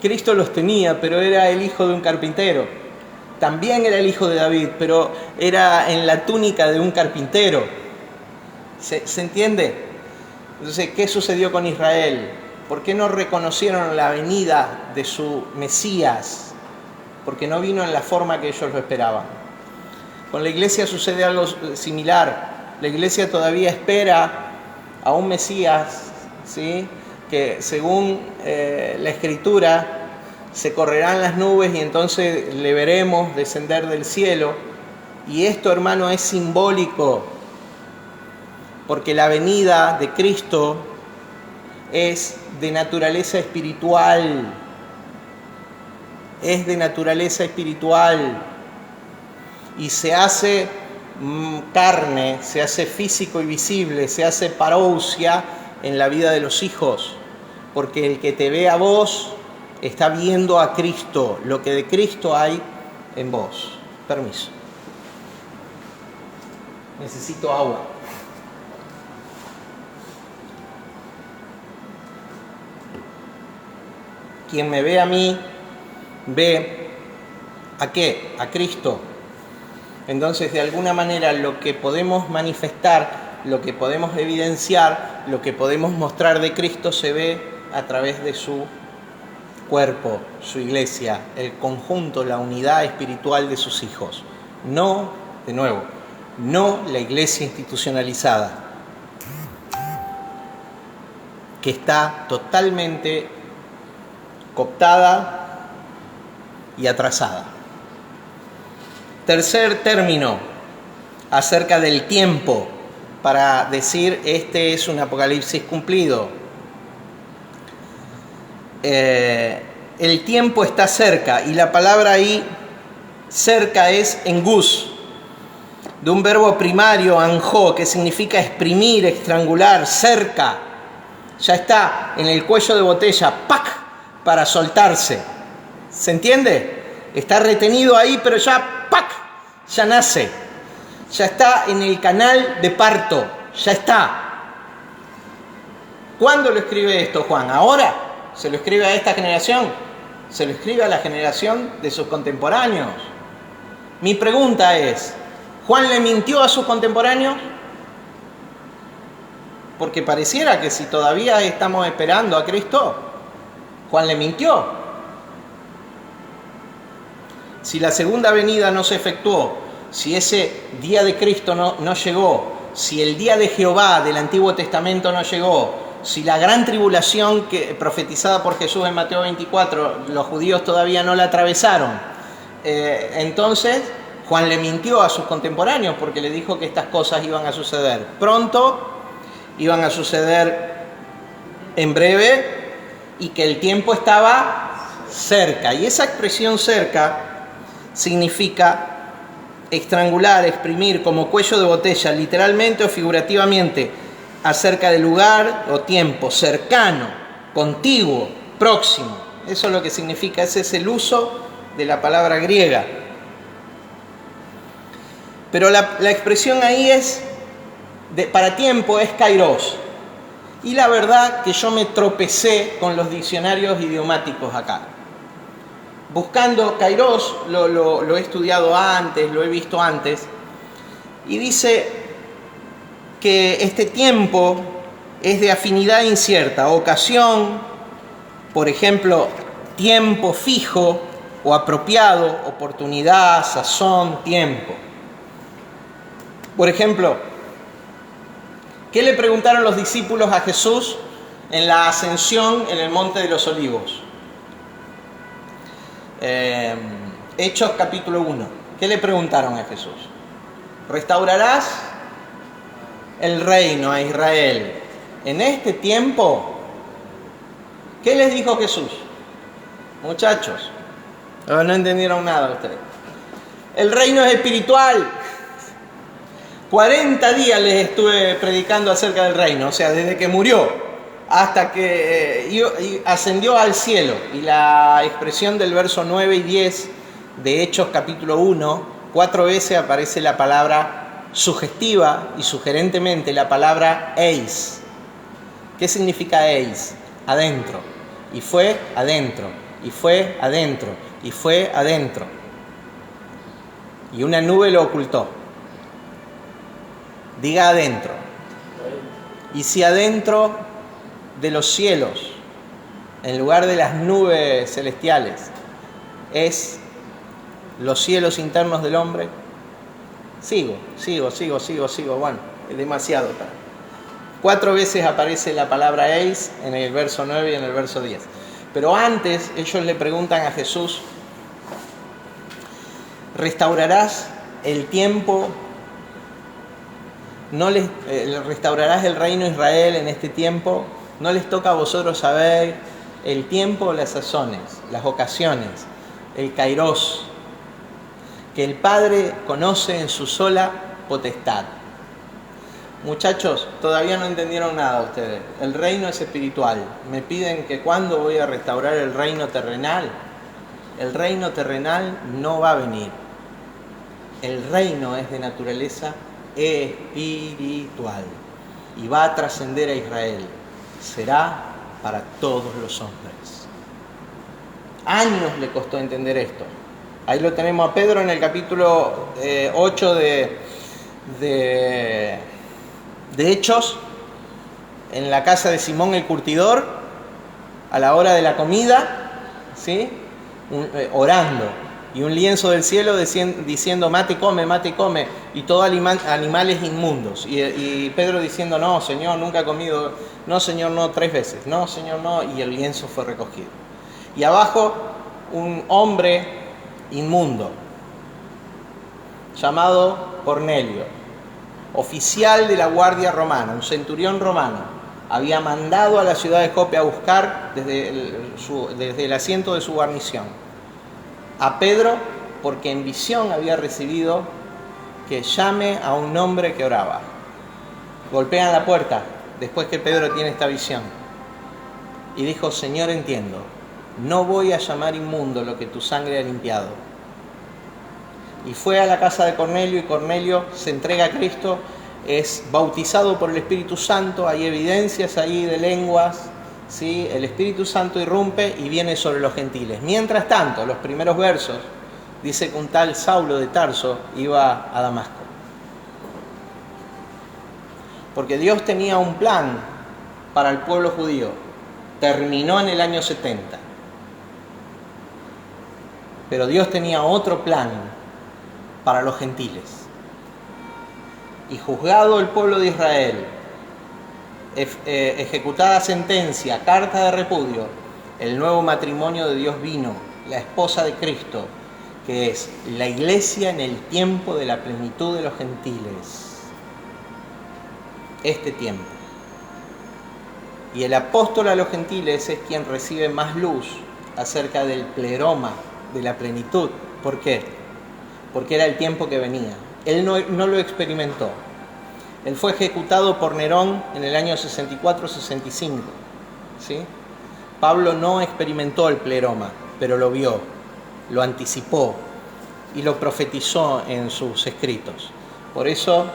Cristo los tenía, pero era el hijo de un carpintero. También era el hijo de David, pero era en la túnica de un carpintero. ¿Se entiende? Entonces, ¿qué sucedió con Israel? ¿Por qué no reconocieron la venida de su Mesías? Porque no vino en la forma que ellos lo esperaban. Con la iglesia sucede algo similar. La iglesia todavía espera a un Mesías, ¿sí? Que según la Escritura se correrán las nubes y entonces le veremos descender del cielo. Y esto, hermano, es simbólico, porque la venida de Cristo es de naturaleza espiritual. Es de naturaleza espiritual. Y se hace carne, se hace físico y visible, se hace parousia en la vida de los hijos. Porque el que te ve a vos está viendo a Cristo, lo que de Cristo hay en vos. Permiso. Necesito agua. Quien me ve a mí, ve ¿a qué? A Cristo. Entonces, de alguna manera, lo que podemos manifestar, lo que podemos evidenciar, lo que podemos mostrar de Cristo se ve a través de su cuerpo, su iglesia, el conjunto, la unidad espiritual de sus hijos. No, de nuevo, no la iglesia institucionalizada, que está totalmente cooptada y atrasada. Tercer término acerca del tiempo para decir este es un apocalipsis cumplido. El tiempo está cerca, y la palabra ahí cerca es engus, de un verbo primario anjo, que significa exprimir, estrangular, cerca. Ya está en el cuello de botella, ¡pac!, para soltarse. ¿Se entiende? Está retenido ahí, pero ya, ¡pac!, ya nace. Ya está en el canal de parto, ya está. ¿Cuándo lo escribe esto Juan? ¿Ahora? ¿Se lo escribe a esta generación? ¿Se lo escribe a la generación de sus contemporáneos? Mi pregunta es, ¿Juan le mintió a sus contemporáneos? Porque pareciera que si todavía estamos esperando a Cristo, Juan le mintió. Si la segunda venida no se efectuó, si ese día de Cristo no llegó, si el día de Jehová del Antiguo Testamento no llegó, si la gran tribulación profetizada por Jesús en Mateo 24, los judíos todavía no la atravesaron, entonces Juan le mintió a sus contemporáneos porque le dijo que estas cosas iban a suceder pronto, iban a suceder en breve y que el tiempo estaba cerca. Y esa expresión cerca significa estrangular, exprimir, como cuello de botella, literalmente o figurativamente, acerca del lugar o tiempo, cercano, contiguo, próximo. Eso es lo que significa, ese es el uso de la palabra griega. Pero la expresión ahí es, para tiempo, es kairos. Y la verdad que yo me tropecé con los diccionarios idiomáticos acá. Buscando Kairos, lo he estudiado antes, lo he visto antes, y dice que este tiempo es de afinidad incierta, ocasión, por ejemplo, tiempo fijo o apropiado, oportunidad, sazón, tiempo. Por ejemplo, ¿qué le preguntaron los discípulos a Jesús en la ascensión en el Monte de los Olivos? Hechos capítulo 1. ¿Qué le preguntaron a Jesús? ¿Restaurarás el reino a Israel en este tiempo? ¿Qué les dijo Jesús? Muchachos, no entendieron nada ustedes. El reino es espiritual. 40 días les estuve predicando acerca del reino, o sea, desde que murió hasta que ascendió al cielo. Y la expresión del verso 9 y 10 de Hechos capítulo 1, 4 veces aparece la palabra sugestiva y sugerentemente la palabra eis. ¿Qué significa eis? Adentro. Y fue adentro, y fue adentro, y fue adentro. Y una nube lo ocultó. Diga adentro. Y si adentro de los cielos, en lugar de las nubes celestiales, es los cielos internos del hombre, sigo. Bueno, es demasiado. 4 veces aparece la palabra eis en el verso 9 y en el verso 10. Pero antes ellos le preguntan a Jesús, ¿restaurarás el tiempo? ¿Restaurarás el reino de Israel en este tiempo? ¿No les toca a vosotros saber el tiempo, las sazones, las ocasiones, el kairos, que el Padre conoce en su sola potestad? Muchachos, todavía no entendieron nada ustedes. El reino es espiritual. Me piden que cuándo voy a restaurar el reino terrenal. El reino terrenal no va a venir. El reino es de naturaleza espiritual y va a trascender a Israel. Será para todos los hombres. Años le costó entender esto. Ahí lo tenemos a Pedro en el capítulo 8 de Hechos, en la casa de Simón el curtidor, a la hora de la comida, ¿sí? Orando, y un lienzo del cielo diciendo mate y come, y todos animales inmundos, y Pedro diciendo no, Señor, nunca he comido, no, Señor, no, 3 veces, no, Señor, no, y el lienzo fue recogido. Y abajo un hombre inmundo llamado Cornelio, oficial de la guardia romana, un centurión romano, había mandado a la ciudad de Jope a buscar desde el asiento de su guarnición a Pedro, porque en visión había recibido que llame a un hombre que oraba. Golpean la puerta después que Pedro tiene esta visión y dijo: Señor, entiendo, no voy a llamar inmundo lo que tu sangre ha limpiado. Y fue a la casa de Cornelio, y Cornelio se entrega a Cristo, es bautizado por el Espíritu Santo, hay evidencias ahí de lenguas, ¿sí? El Espíritu Santo irrumpe y viene sobre los gentiles. Mientras tanto, los primeros versos dice que un tal Saulo de Tarso iba a Damasco. Porque Dios tenía un plan para el pueblo judío. Terminó en el año 70. Pero Dios tenía otro plan para los gentiles. Y juzgado el pueblo de Israel, ejecutada sentencia, carta de repudio, el nuevo matrimonio de Dios vino, la esposa de Cristo, que es la iglesia en el tiempo de la plenitud de los gentiles. Este tiempo. Y el apóstol a los gentiles es quien recibe más luz acerca del pleroma, de la plenitud. ¿Por qué? Porque era el tiempo que venía. Él no lo experimentó. Él fue ejecutado por Nerón en el año 64-65. ¿Sí? Pablo no experimentó el pleroma, pero lo vio, lo anticipó y lo profetizó en sus escritos. Por eso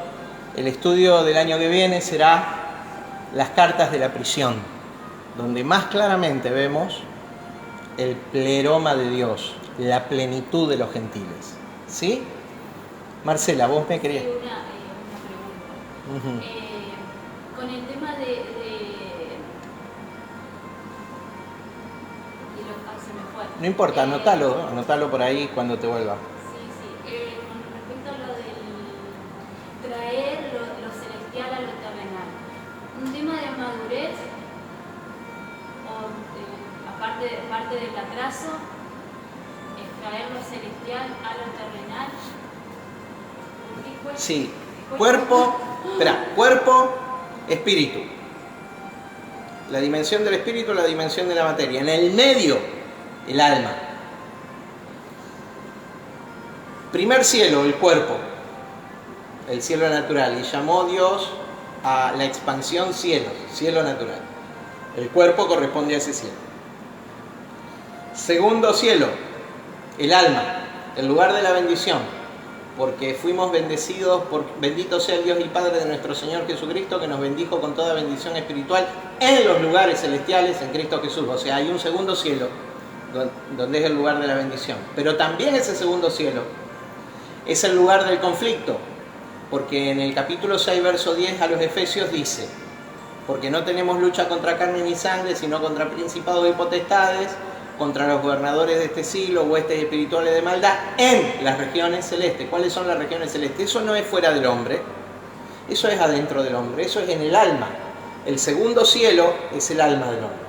el estudio del año que viene será las cartas de la prisión, donde más claramente vemos el pleroma de Dios, la plenitud de los gentiles. ¿Sí? Marcela, vos me querías... Una pregunta. Con el tema de se me fue. No importa, anotalo por ahí cuando te vuelva. Sí. Con respecto a lo del traer lo celestial a lo terrenal. Un tema de madurez, o parte del atraso, es traer lo celestial a lo terrenal. Sí, cuerpo, espíritu. La dimensión del espíritu, la dimensión de la materia. En el medio, el alma. Primer cielo, el cuerpo, el cielo natural. Y llamó Dios a la expansión cielo natural. El cuerpo corresponde a ese cielo. Segundo cielo, el alma, el lugar de la bendición. Porque fuimos bendecidos, bendito sea el Dios y Padre de nuestro Señor Jesucristo, que nos bendijo con toda bendición espiritual en los lugares celestiales en Cristo Jesús. O sea, hay un segundo cielo, donde es el lugar de la bendición. Pero también ese segundo cielo es el lugar del conflicto, porque en el capítulo 6, verso 10 a los Efesios dice: porque no tenemos lucha contra carne ni sangre, sino contra principados y potestades, contra los gobernadores de este siglo, huestes espirituales de maldad, en las regiones celestes. ¿Cuáles son las regiones celestes? Eso no es fuera del hombre, eso es adentro del hombre, eso es en el alma. El segundo cielo es el alma del hombre.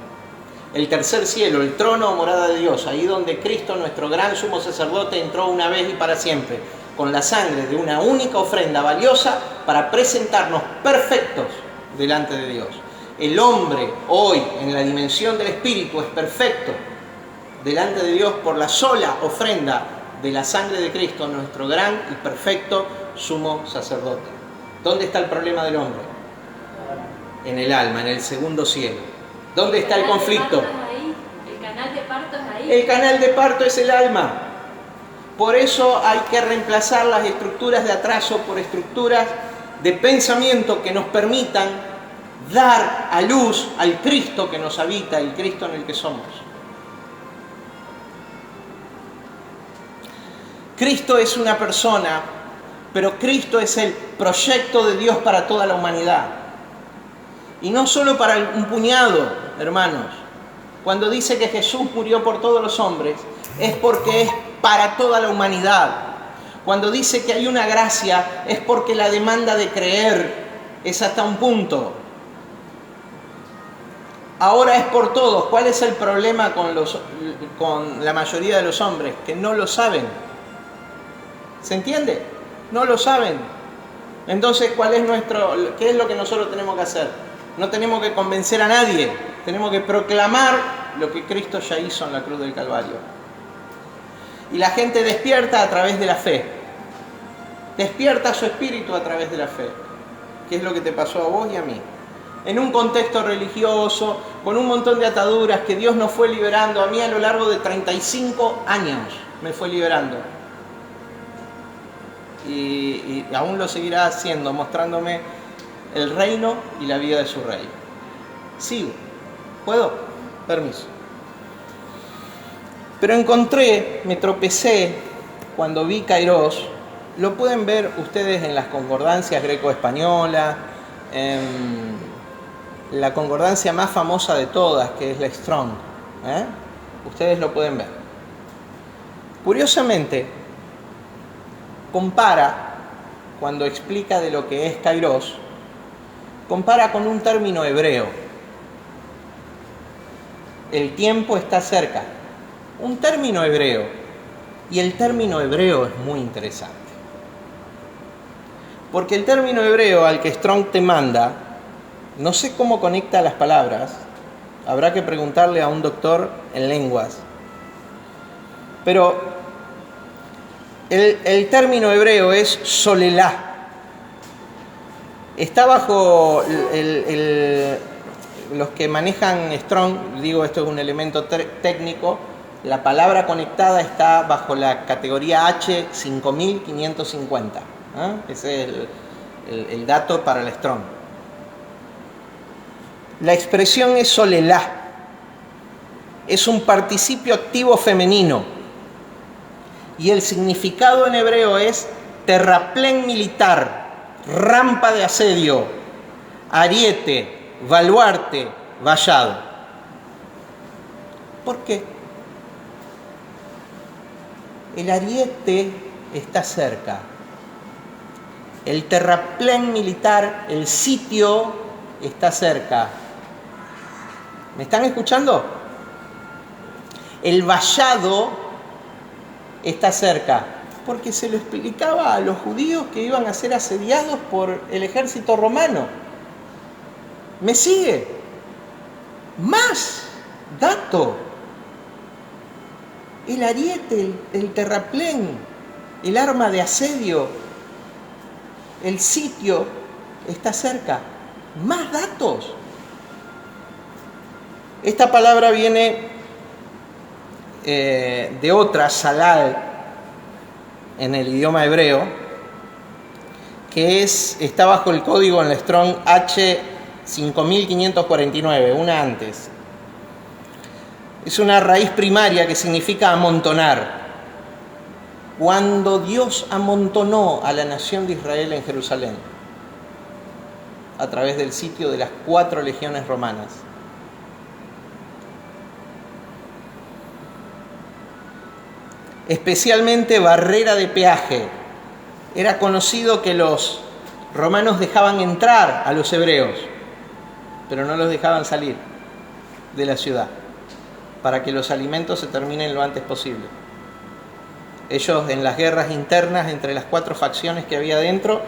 El tercer cielo, el trono o morada de Dios, ahí donde Cristo, nuestro gran sumo sacerdote, entró una vez y para siempre, con la sangre de una única ofrenda valiosa para presentarnos perfectos delante de Dios. El hombre hoy, en la dimensión del espíritu, es perfecto delante de Dios por la sola ofrenda de la sangre de Cristo, nuestro gran y perfecto sumo sacerdote. ¿Dónde está el problema del hombre? En el alma, en el segundo cielo. ¿Dónde está el conflicto? El canal de parto es ahí. El canal de parto es el alma. Por eso hay que reemplazar las estructuras de atraso por estructuras de pensamiento que nos permitan dar a luz al Cristo que nos habita, el Cristo en el que somos. Cristo es una persona, pero Cristo es el proyecto de Dios para toda la humanidad. Y no solo para un puñado, hermanos. Cuando dice que Jesús murió por todos los hombres, es porque es para toda la humanidad. Cuando dice que hay una gracia, es porque la demanda de creer es hasta un punto. Ahora es por todos. ¿Cuál es el problema con la mayoría de los hombres? Que no lo saben. ¿Se entiende? No lo saben. Entonces, ¿qué es lo que nosotros tenemos que hacer? No tenemos que convencer a nadie. Tenemos que proclamar lo que Cristo ya hizo en la cruz del Calvario. Y la gente despierta a través de la fe. Despierta su espíritu a través de la fe. ¿Qué es lo que te pasó a vos y a mí? En un contexto religioso, con un montón de ataduras que Dios nos fue liberando. A mí a lo largo de 35 años me fue liberando. Y aún lo seguirá haciendo, mostrándome el reino y la vida de su rey. Sigo. ¿Puedo? Permiso. Pero me tropecé cuando vi Kairos. Lo pueden ver ustedes en las concordancias greco-españolas, en la concordancia más famosa de todas, que es la Strong. Ustedes lo pueden ver. Curiosamente, compara, cuando explica de lo que es Kairos, compara con un término hebreo. El tiempo está cerca. Un término hebreo. Y el término hebreo es muy interesante. Porque el término hebreo al que Strong te manda, no sé cómo conecta las palabras. Habrá que preguntarle a un doctor en lenguas. Pero el término hebreo es solelá. Está bajo los que manejan Strong, digo, esto es un elemento técnico, la palabra conectada está bajo la categoría H5550. Ese es el dato para el Strong. La expresión es solelá. Es un participio activo femenino. Y el significado en hebreo es terraplén militar, rampa de asedio, ariete, baluarte, vallado. ¿Por qué? El ariete está cerca. El terraplén militar, el sitio, está cerca. ¿Me están escuchando? El vallado está cerca. Porque se lo explicaba a los judíos que iban a ser asediados por el ejército romano. ¿Me sigue? Más dato. El ariete, el terraplén, el arma de asedio, el sitio está cerca. Más datos. Esta palabra viene de otra, salal, en el idioma hebreo, que está bajo el código en la Strong H5549, una antes. Es una raíz primaria que significa amontonar. Cuando Dios amontonó a la nación de Israel en Jerusalén, a través del sitio de las 4 legiones romanas. Especialmente barrera de peaje. Era conocido que los romanos dejaban entrar a los hebreos, pero no los dejaban salir de la ciudad, para que los alimentos se terminen lo antes posible. Ellos, en las guerras internas entre las 4 facciones que había dentro,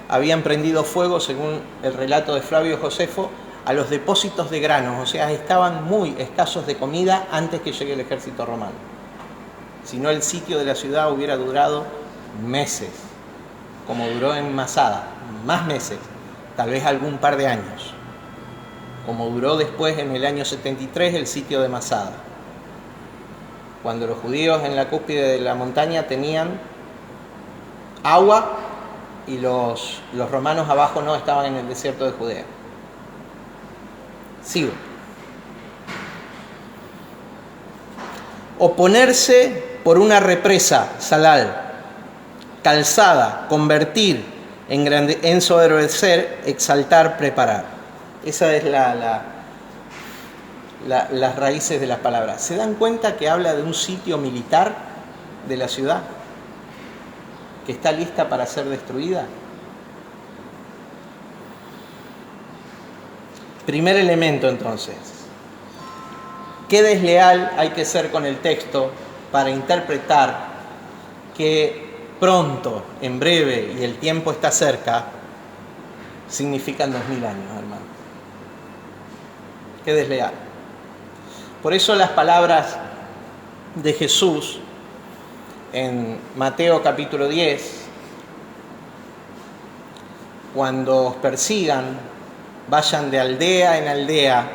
habían prendido fuego, según el relato de Flavio Josefo, a los depósitos de granos, o sea, estaban muy escasos de comida antes que llegue el ejército romano. Si no, el sitio de la ciudad hubiera durado meses, como duró en Masada, más meses, tal vez algún par de años, como duró después en el año 73 el sitio de Masada, cuando los judíos en la cúspide de la montaña tenían agua y los romanos abajo no, estaban en el desierto de Judea. Sigo. Oponerse por una represa, salal, calzada, convertir, ensoberbecer, exaltar, preparar. Esa es las raíces de la palabra. ¿Se dan cuenta que habla de un sitio militar de la ciudad que está lista para ser destruida? Primer elemento, entonces. ¿Qué desleal hay que ser con el texto para interpretar que pronto, en breve y el tiempo está cerca, significan 2000 años, hermano? Qué desleal. Por eso las palabras de Jesús en Mateo capítulo 10, cuando os persigan, vayan de aldea en aldea.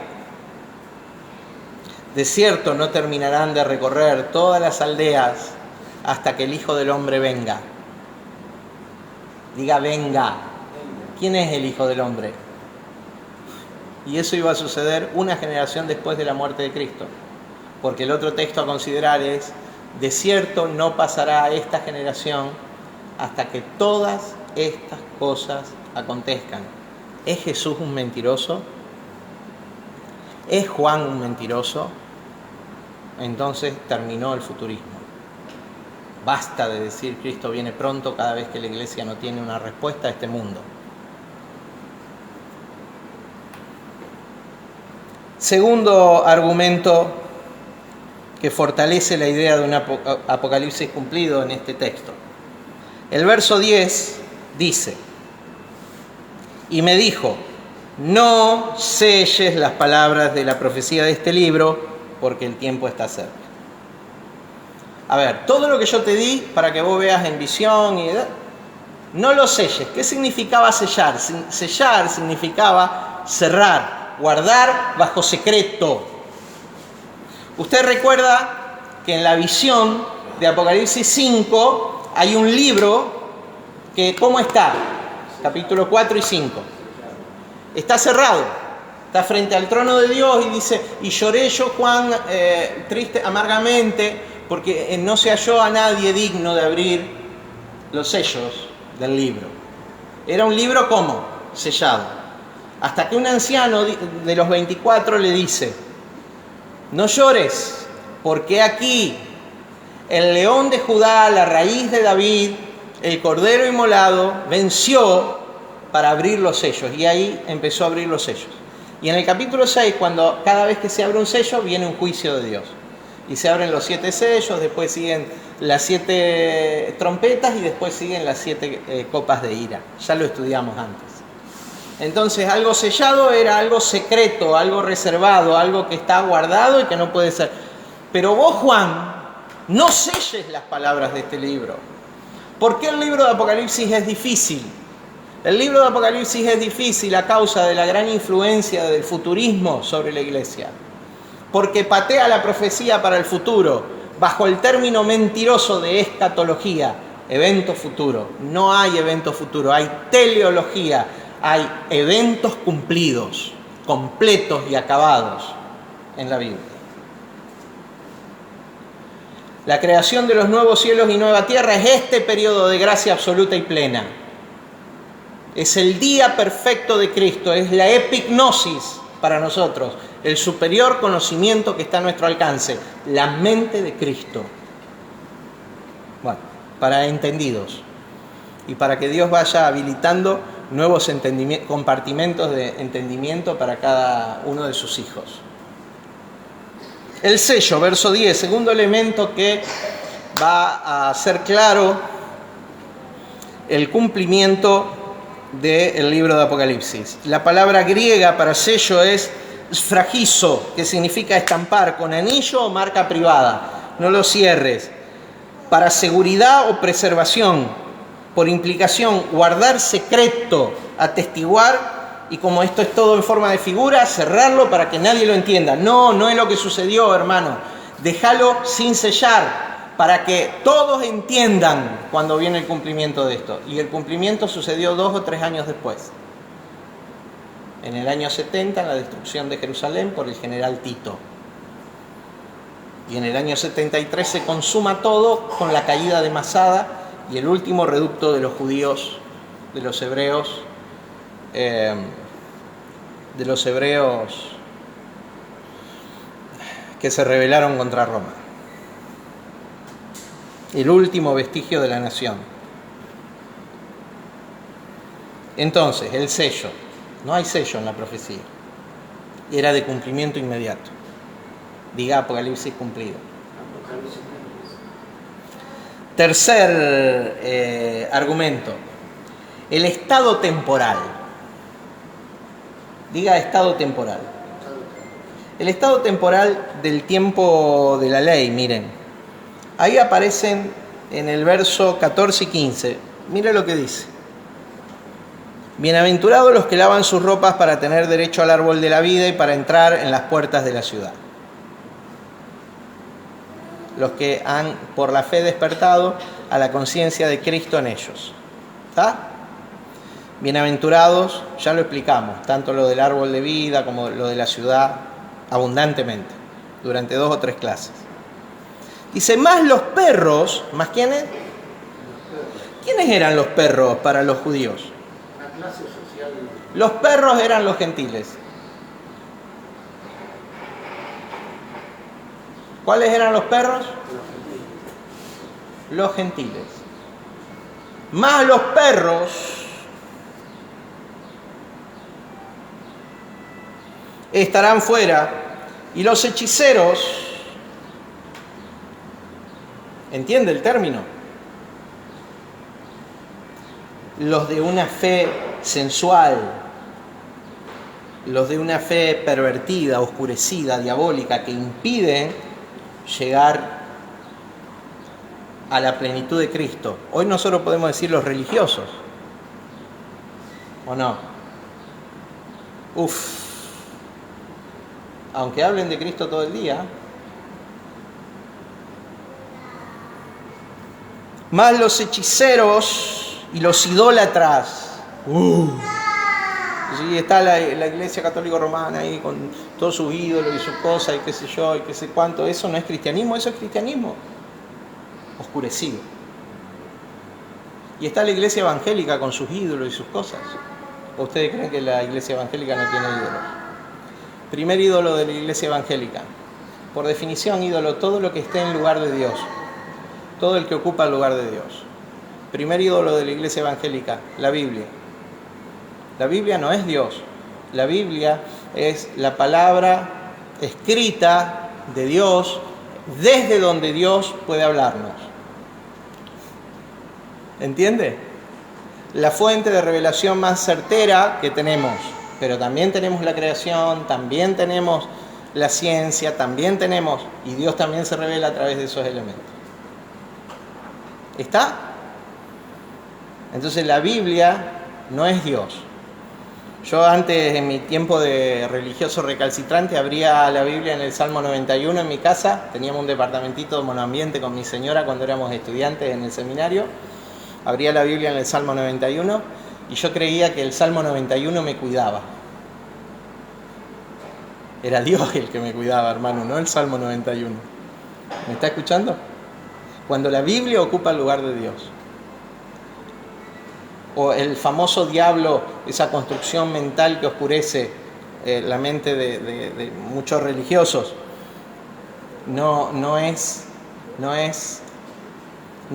De cierto, no terminarán de recorrer todas las aldeas hasta que el Hijo del Hombre venga. Diga, venga. ¿Quién es el Hijo del Hombre? Y eso iba a suceder una generación después de la muerte de Cristo. Porque el otro texto a considerar es: de cierto, no pasará esta generación hasta que todas estas cosas acontezcan. ¿Es Jesús un mentiroso? ¿Es Juan un mentiroso? Entonces terminó el futurismo. Basta de decir Cristo viene pronto cada vez que la iglesia no tiene una respuesta a este mundo. Segundo argumento que fortalece la idea de un apocalipsis cumplido en este texto. El verso 10 dice: y me dijo, no selles las palabras de la profecía de este libro, porque el tiempo está cerca. A ver, todo lo que yo te di para que vos veas en visión, no lo selles. ¿Qué significaba sellar? Sellar significaba cerrar, guardar bajo secreto. Usted recuerda que en la visión de Apocalipsis 5 hay un libro que, ¿cómo está? Capítulo 4 y 5. Está cerrado. Está frente al trono de Dios y dice, y lloré yo, Juan, triste, amargamente, porque no se halló a nadie digno de abrir los sellos del libro. Era un libro ¿cómo? Sellado. Hasta que un anciano de los 24 le dice, no llores, porque aquí el león de Judá, la raíz de David, el cordero inmolado, venció para abrir los sellos. Y ahí empezó a abrir los sellos. Y en el capítulo 6, cuando cada vez que se abre un sello, viene un juicio de Dios. Y se abren los 7 sellos, después siguen las 7 trompetas y después siguen las 7 copas de ira. Ya lo estudiamos antes. Entonces, algo sellado era algo secreto, algo reservado, algo que está guardado y que no puede ser. Pero vos, Juan, no selles las palabras de este libro. ¿Por qué el libro de Apocalipsis es difícil? El libro de Apocalipsis es difícil a causa de la gran influencia del futurismo sobre la iglesia. Porque patea la profecía para el futuro, bajo el término mentiroso de escatología, evento futuro. No hay evento futuro, hay teleología, hay eventos cumplidos, completos y acabados en la Biblia. La creación de los nuevos cielos y nueva tierra es este periodo de gracia absoluta y plena. Es el día perfecto de Cristo, es la epignosis para nosotros, el superior conocimiento que está a nuestro alcance, la mente de Cristo. Bueno, para entendidos y para que Dios vaya habilitando nuevos compartimentos de entendimiento para cada uno de sus hijos. El sello, verso 10, segundo elemento que va a hacer claro el cumplimiento del libro de Apocalipsis. La palabra griega para sello es sfragizo, que significa estampar con anillo o marca privada. No lo cierres. Para seguridad o preservación, por implicación, guardar secreto, atestiguar, y como esto es todo en forma de figura, cerrarlo para que nadie lo entienda. No es lo que sucedió, hermano. Déjalo sin sellar, para que todos entiendan cuando viene el cumplimiento de esto. Y el cumplimiento sucedió 2 o 3 años después. En el año 70, en la destrucción de Jerusalén por el general Tito. Y en el año 73 se consuma todo con la caída de Masada y el último reducto de los judíos, de los hebreos que se rebelaron contra Roma. El último vestigio de la nación. Entonces, el sello. No hay sello en la profecía. Era de cumplimiento inmediato. Diga Apocalipsis cumplido. Tercer argumento. El estado temporal. Diga estado temporal. El estado temporal del tiempo de la ley, miren. Ahí aparecen en el verso 14 y 15. Mire lo que dice. Bienaventurados los que lavan sus ropas para tener derecho al árbol de la vida y para entrar en las puertas de la ciudad. Los que han por la fe despertado a la conciencia de Cristo en ellos. ¿Está? Bienaventurados, ya lo explicamos, tanto lo del árbol de vida como lo de la ciudad, abundantemente, durante 2 o 3 clases. Dice, más los perros, ¿más quiénes? ¿Quiénes eran los perros para los judíos? Una clase social. Los perros eran los gentiles. ¿Cuáles eran los perros? Los gentiles. Más los perros estarán fuera y los hechiceros, ¿entiende el término? Los de una fe sensual, los de una fe pervertida, oscurecida, diabólica, que impiden llegar a la plenitud de Cristo. Hoy nosotros podemos decir los religiosos, ¿o no? Aunque hablen de Cristo todo el día. Más los hechiceros y los idólatras. Sí, está la Iglesia Católica Romana ahí con todos sus ídolos y sus cosas y qué sé yo y qué sé cuánto. Eso no es cristianismo, eso es cristianismo oscurecido. Y está la Iglesia Evangélica con sus ídolos y sus cosas. ¿O ustedes creen que la Iglesia Evangélica no tiene ídolos? Primer ídolo de la Iglesia Evangélica. Por definición, ídolo, todo lo que esté en lugar de Dios. Todo el que ocupa el lugar de Dios. Primer ídolo de la Iglesia Evangélica, la Biblia. La Biblia no es Dios. La Biblia es la palabra escrita de Dios desde donde Dios puede hablarnos. ¿Entiende? La fuente de revelación más certera que tenemos. Pero también tenemos la creación, también tenemos la ciencia, también tenemos, y Dios también se revela a través de esos elementos. ¿Está? Entonces la Biblia no es Dios. Yo antes, en mi tiempo de religioso recalcitrante, abría la Biblia en el Salmo 91 en mi casa. Teníamos un departamentito de monoambiente con mi señora cuando éramos estudiantes en el seminario. Abría la Biblia en el Salmo 91 y yo creía que el Salmo 91 me cuidaba. Era Dios el que me cuidaba, hermano, no el Salmo 91. ¿Me está escuchando? Cuando la Biblia ocupa el lugar de Dios. O el famoso diablo, esa construcción mental que oscurece la mente de muchos religiosos, no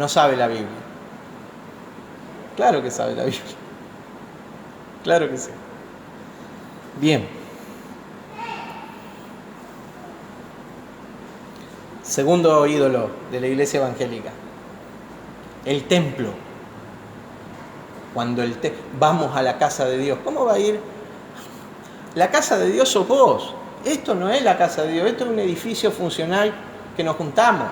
sabe la Biblia. Claro que sabe la Biblia. Claro que sí. Bien. Segundo ídolo de la Iglesia Evangélica. El templo. Cuando vamos a la casa de Dios, ¿cómo va a ir? La casa de Dios sos vos. Esto no es la casa de Dios, esto es un edificio funcional que nos juntamos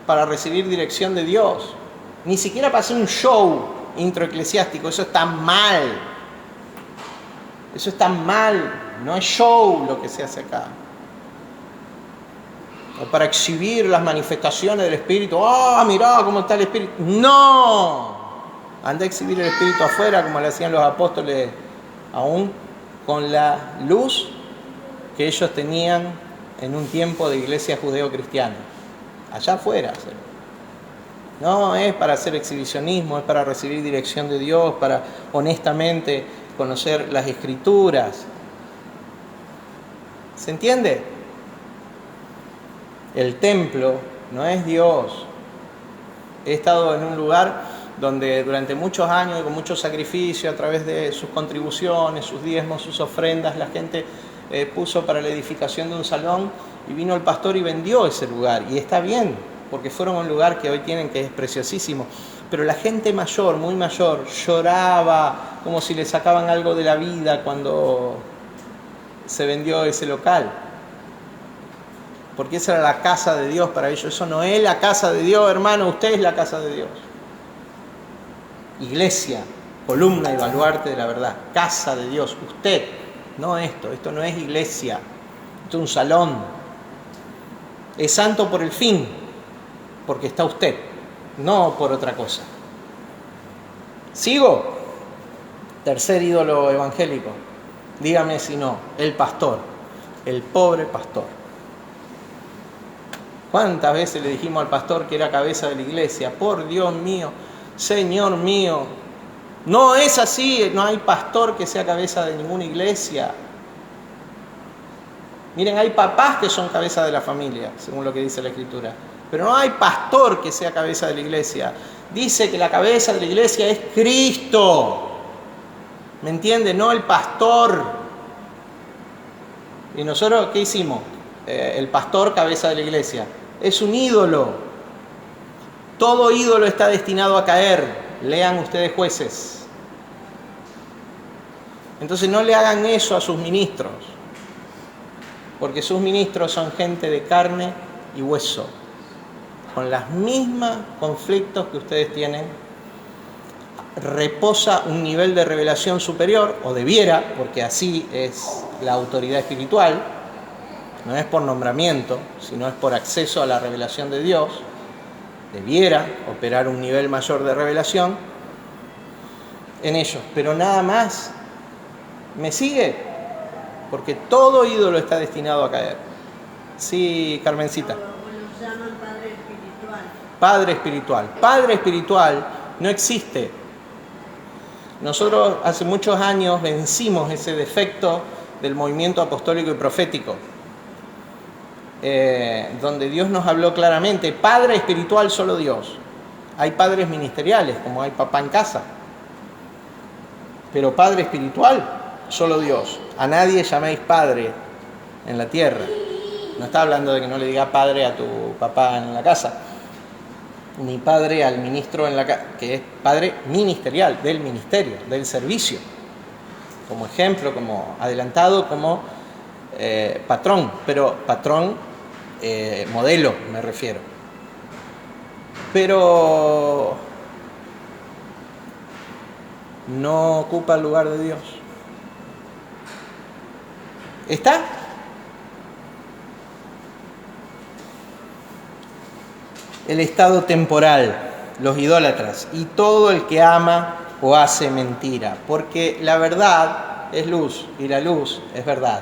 para recibir dirección de Dios. Ni siquiera para hacer un show introeclesiástico, eso está mal. Eso está mal, no es show lo que se hace acá. O para exhibir las manifestaciones del Espíritu. ¡Oh, mirá cómo está el Espíritu! ¡No! Anda a exhibir el Espíritu afuera, como le hacían los apóstoles, aún con la luz que ellos tenían en un tiempo de iglesia judeo-cristiana. Allá afuera. No es para hacer exhibicionismo, es para recibir dirección de Dios, para honestamente conocer las Escrituras. ¿Se entiende? El templo no es Dios. He estado en un lugar donde durante muchos años y con mucho sacrificio, a través de sus contribuciones, sus diezmos, sus ofrendas, la gente puso para la edificación de un salón y vino el pastor y vendió ese lugar. Y está bien, porque fueron a un lugar que hoy tienen que es preciosísimo. Pero la gente mayor, muy mayor, lloraba como si le sacaban algo de la vida cuando se vendió ese local. Porque esa era la casa de Dios para ellos. Eso no es la casa de Dios, hermano, usted es la casa de Dios. Iglesia, columna y baluarte de la verdad, casa de Dios, usted, no esto no es iglesia, esto es un salón. Es santo por el fin, porque está usted, no por otra cosa. ¿Sigo? Tercer ídolo evangélico, dígame si no, el pastor, el pobre pastor. ¿Cuántas veces le dijimos al pastor que era cabeza de la iglesia? Por Dios mío, Señor mío, no es así, no hay pastor que sea cabeza de ninguna iglesia. Miren, hay papás que son cabeza de la familia, según lo que dice la Escritura, pero no hay pastor que sea cabeza de la iglesia. Dice que la cabeza de la iglesia es Cristo, ¿me entiende? No el pastor. ¿Y nosotros qué hicimos? El pastor cabeza de la iglesia. Es un ídolo. Todo ídolo está destinado a caer. Lean ustedes Jueces. Entonces no le hagan eso a sus ministros, porque sus ministros son gente de carne y hueso, con los mismos conflictos que ustedes tienen. Reposa un nivel de revelación superior, o debiera, porque así es la autoridad espiritual. No es por nombramiento, sino es por acceso a la revelación de Dios. Debiera operar un nivel mayor de revelación en ellos, pero nada más ¿Me sigue? Porque todo ídolo está destinado a caer. Sí, Carmencita. O los llaman padre espiritual. Padre espiritual. Padre espiritual no existe. Nosotros hace muchos años vencimos ese defecto del movimiento apostólico y profético, donde Dios nos habló claramente, Padre espiritual solo Dios. Hay padres ministeriales, como hay papá en casa, pero Padre espiritual solo Dios. A nadie llaméis Padre en la tierra. No está hablando de que no le diga Padre a tu papá en la casa, ni Padre al ministro en la casa, que es Padre ministerial, del ministerio, del servicio, como ejemplo, como adelantado, como patrón, pero patrón modelo me refiero. Pero no ocupa el lugar de Dios. ¿Está? El estado temporal, los idólatras y todo el que ama o hace mentira, porque la verdad es luz y la luz es verdad,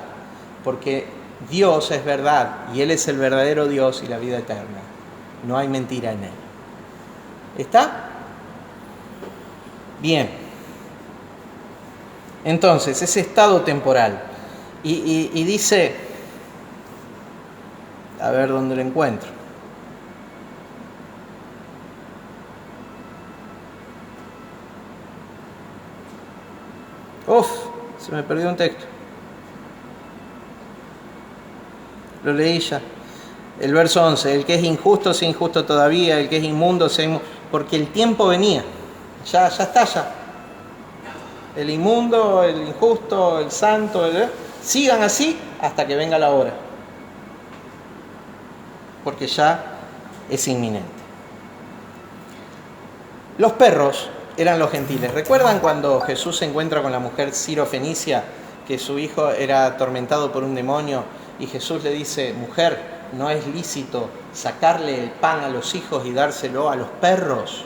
porque Dios es verdad y Él es el verdadero Dios y la vida eterna. No hay mentira en Él. ¿Está? Bien. Entonces, ese estado temporal. Y dice, a ver dónde lo encuentro. Se me perdió un texto. Lo leí ya. El verso 11. El que es injusto sea injusto todavía, el que es inmundo sea inmundo. Porque el tiempo venía. Ya está ya. El inmundo, el injusto, el santo, sigan así hasta que venga la hora. Porque ya es inminente. Los perros eran los gentiles. ¿Recuerdan cuando Jesús se encuentra con la mujer Ciro-Fenicia, que su hijo era atormentado por un demonio, y Jesús le dice, mujer, no es lícito sacarle el pan a los hijos y dárselo a los perros?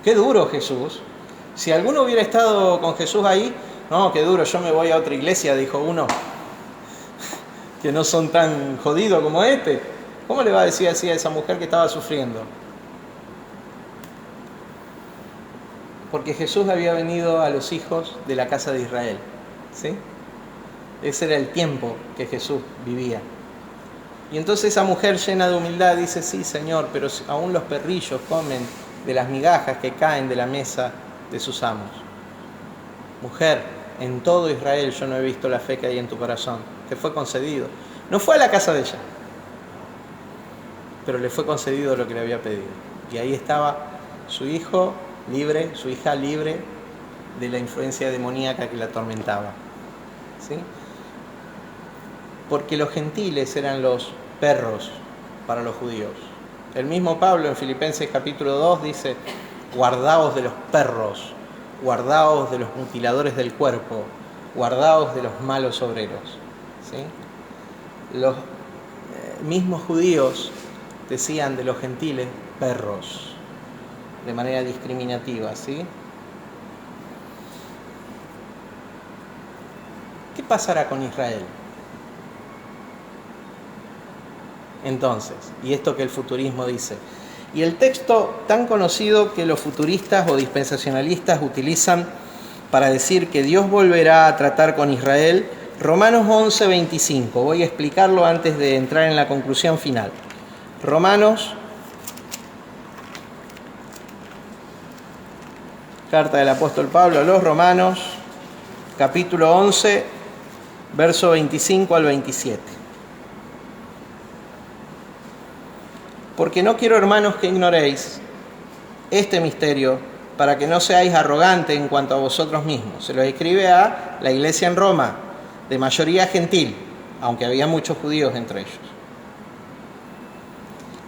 Qué duro Jesús. Si alguno hubiera estado con Jesús ahí, no, qué duro, yo me voy a otra iglesia, dijo uno, que no son tan jodidos como este. ¿Cómo le va a decir así a esa mujer que estaba sufriendo? Porque Jesús había venido a los hijos de la casa de Israel, ¿sí? Ese era el tiempo que Jesús vivía. Y entonces esa mujer llena de humildad dice, sí, Señor, pero aún los perrillos comen de las migajas que caen de la mesa de sus amos. Mujer, en todo Israel yo no he visto la fe que hay en tu corazón. Te fue concedido. No fue a la casa de ella, pero le fue concedido lo que le había pedido. Y ahí estaba su hijo libre, su hija libre de la influencia demoníaca que la atormentaba. ¿Sí? Porque los gentiles eran los perros para los judíos. El mismo Pablo en Filipenses capítulo 2 dice, guardaos de los perros, guardaos de los mutiladores del cuerpo, guardaos de los malos obreros. ¿Sí? Los mismos judíos decían de los gentiles perros, de manera discriminativa, ¿sí? ¿Qué pasará con Israel? Entonces, y esto que el futurismo dice. Y el texto tan conocido que los futuristas o dispensacionalistas utilizan para decir que Dios volverá a tratar con Israel, Romanos 11:25. Voy a explicarlo antes de entrar en la conclusión final. Romanos, carta del apóstol Pablo a los Romanos, capítulo 11, verso 25 al 27. Porque no quiero, hermanos, que ignoréis este misterio, para que no seáis arrogantes en cuanto a vosotros mismos. Se lo escribe a la iglesia en Roma, de mayoría gentil, aunque había muchos judíos entre ellos.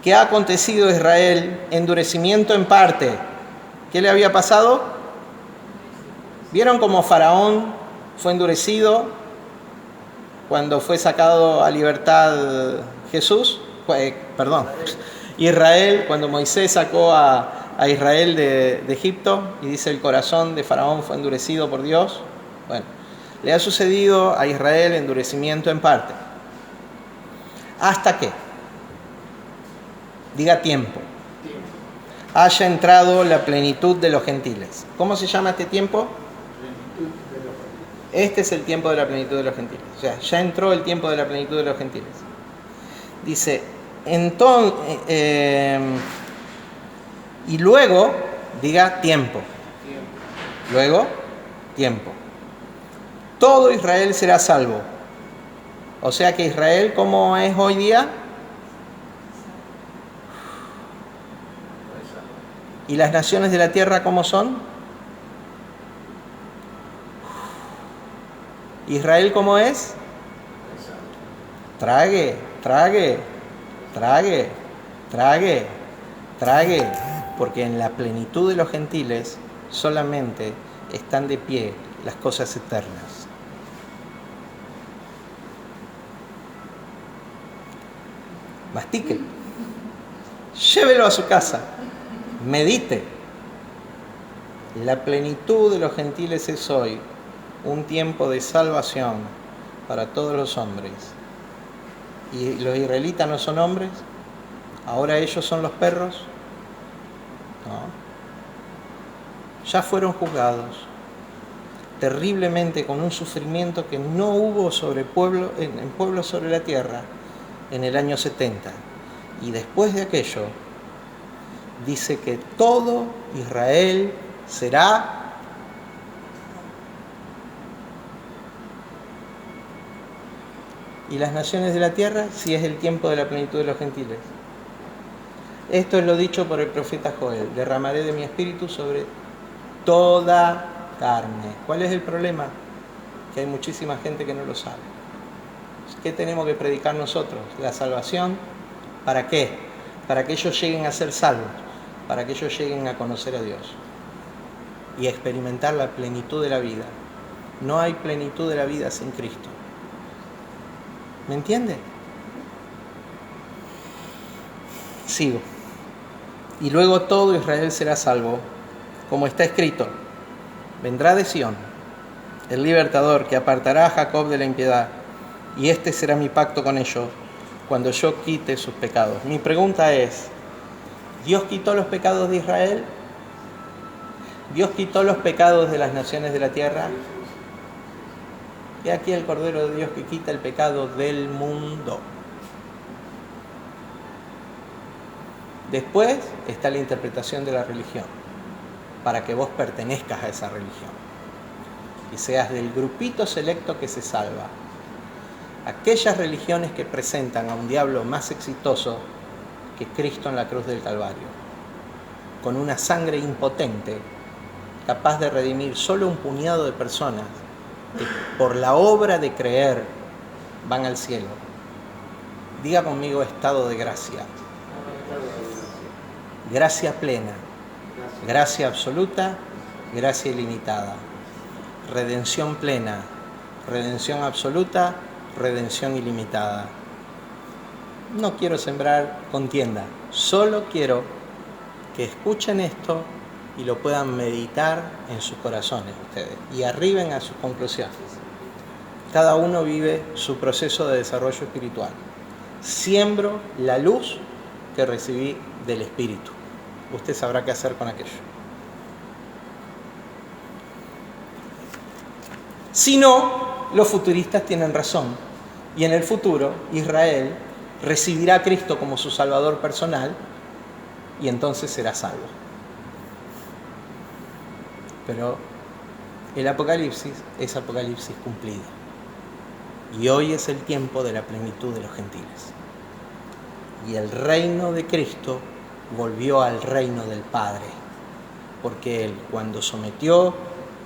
¿Qué ha acontecido a Israel? Endurecimiento en parte. ¿Qué le había pasado? ¿Vieron cómo Faraón fue endurecido cuando fue sacado a libertad Jesús? Israel, cuando Moisés sacó a Israel de Egipto, y dice el corazón de Faraón fue endurecido por Dios. Bueno, Le ha sucedido a Israel endurecimiento en parte. ¿Hasta qué? Diga tiempo. Haya entrado la plenitud de los gentiles. ¿Cómo se llama este tiempo? Este es el tiempo de la plenitud de los gentiles. O sea, ya entró el tiempo de la plenitud de los gentiles. Dice, entonces, y luego, diga tiempo. Luego, tiempo. Todo Israel será salvo. O sea que Israel, ¿cómo es hoy día? ¿Y las naciones de la tierra cómo son? ¿Israel cómo es? Trague, trague, trague, trague, trague, porque en la plenitud de los gentiles solamente están de pie las cosas eternas. Mastique, llévelo a su casa, medite. La plenitud de los gentiles es hoy un tiempo de salvación para todos los hombres. ¿Y los israelitas no son hombres? ¿Ahora ellos son los perros? No. Ya fueron juzgados terriblemente con un sufrimiento que no hubo sobre pueblo, en pueblos sobre la tierra en el año 70. Y después de aquello, dice que todo Israel será y las naciones de la tierra, si es el tiempo de la plenitud de los gentiles. Esto es lo dicho por el profeta Joel: derramaré de mi espíritu sobre toda carne. ¿Cuál es el problema? Que hay muchísima gente que no lo sabe. ¿Qué tenemos que predicar nosotros? La salvación. ¿Para qué? Para que ellos lleguen a ser salvos, para que ellos lleguen a conocer a Dios y a experimentar la plenitud de la vida. No hay plenitud de la vida sin Cristo. ¿Me entiende? Sigo. Y luego todo Israel será salvo, como está escrito: vendrá de Sión el libertador que apartará a Jacob de la impiedad, y este será mi pacto con ellos cuando yo quite sus pecados. Mi pregunta es: ¿Dios quitó los pecados de Israel? ¿Dios quitó los pecados de las naciones de la tierra? Y aquí el Cordero de Dios que quita el pecado del mundo. Después está la interpretación de la religión, para que vos pertenezcas a esa religión y seas del grupito selecto que se salva. Aquellas religiones que presentan a un diablo más exitoso que Cristo en la cruz del Calvario, con una sangre impotente, capaz de redimir solo un puñado de personas que por la obra de creer van al cielo. Diga conmigo: estado de gracia. Gracia plena, gracia absoluta, gracia ilimitada. Redención plena, redención absoluta, redención ilimitada. No quiero sembrar contienda, solo quiero que escuchen esto y lo puedan meditar en sus corazones ustedes y arriben a sus conclusiones. Cada uno vive su proceso de desarrollo espiritual. Siembro la luz que recibí del Espíritu. Usted sabrá qué hacer con aquello. Si no, los futuristas tienen razón, y en el futuro Israel recibirá a Cristo como su Salvador personal y entonces será salvo. Pero el Apocalipsis es Apocalipsis cumplido. Y hoy es el tiempo de la plenitud de los gentiles. Y el reino de Cristo volvió al reino del Padre. Porque Él, cuando sometió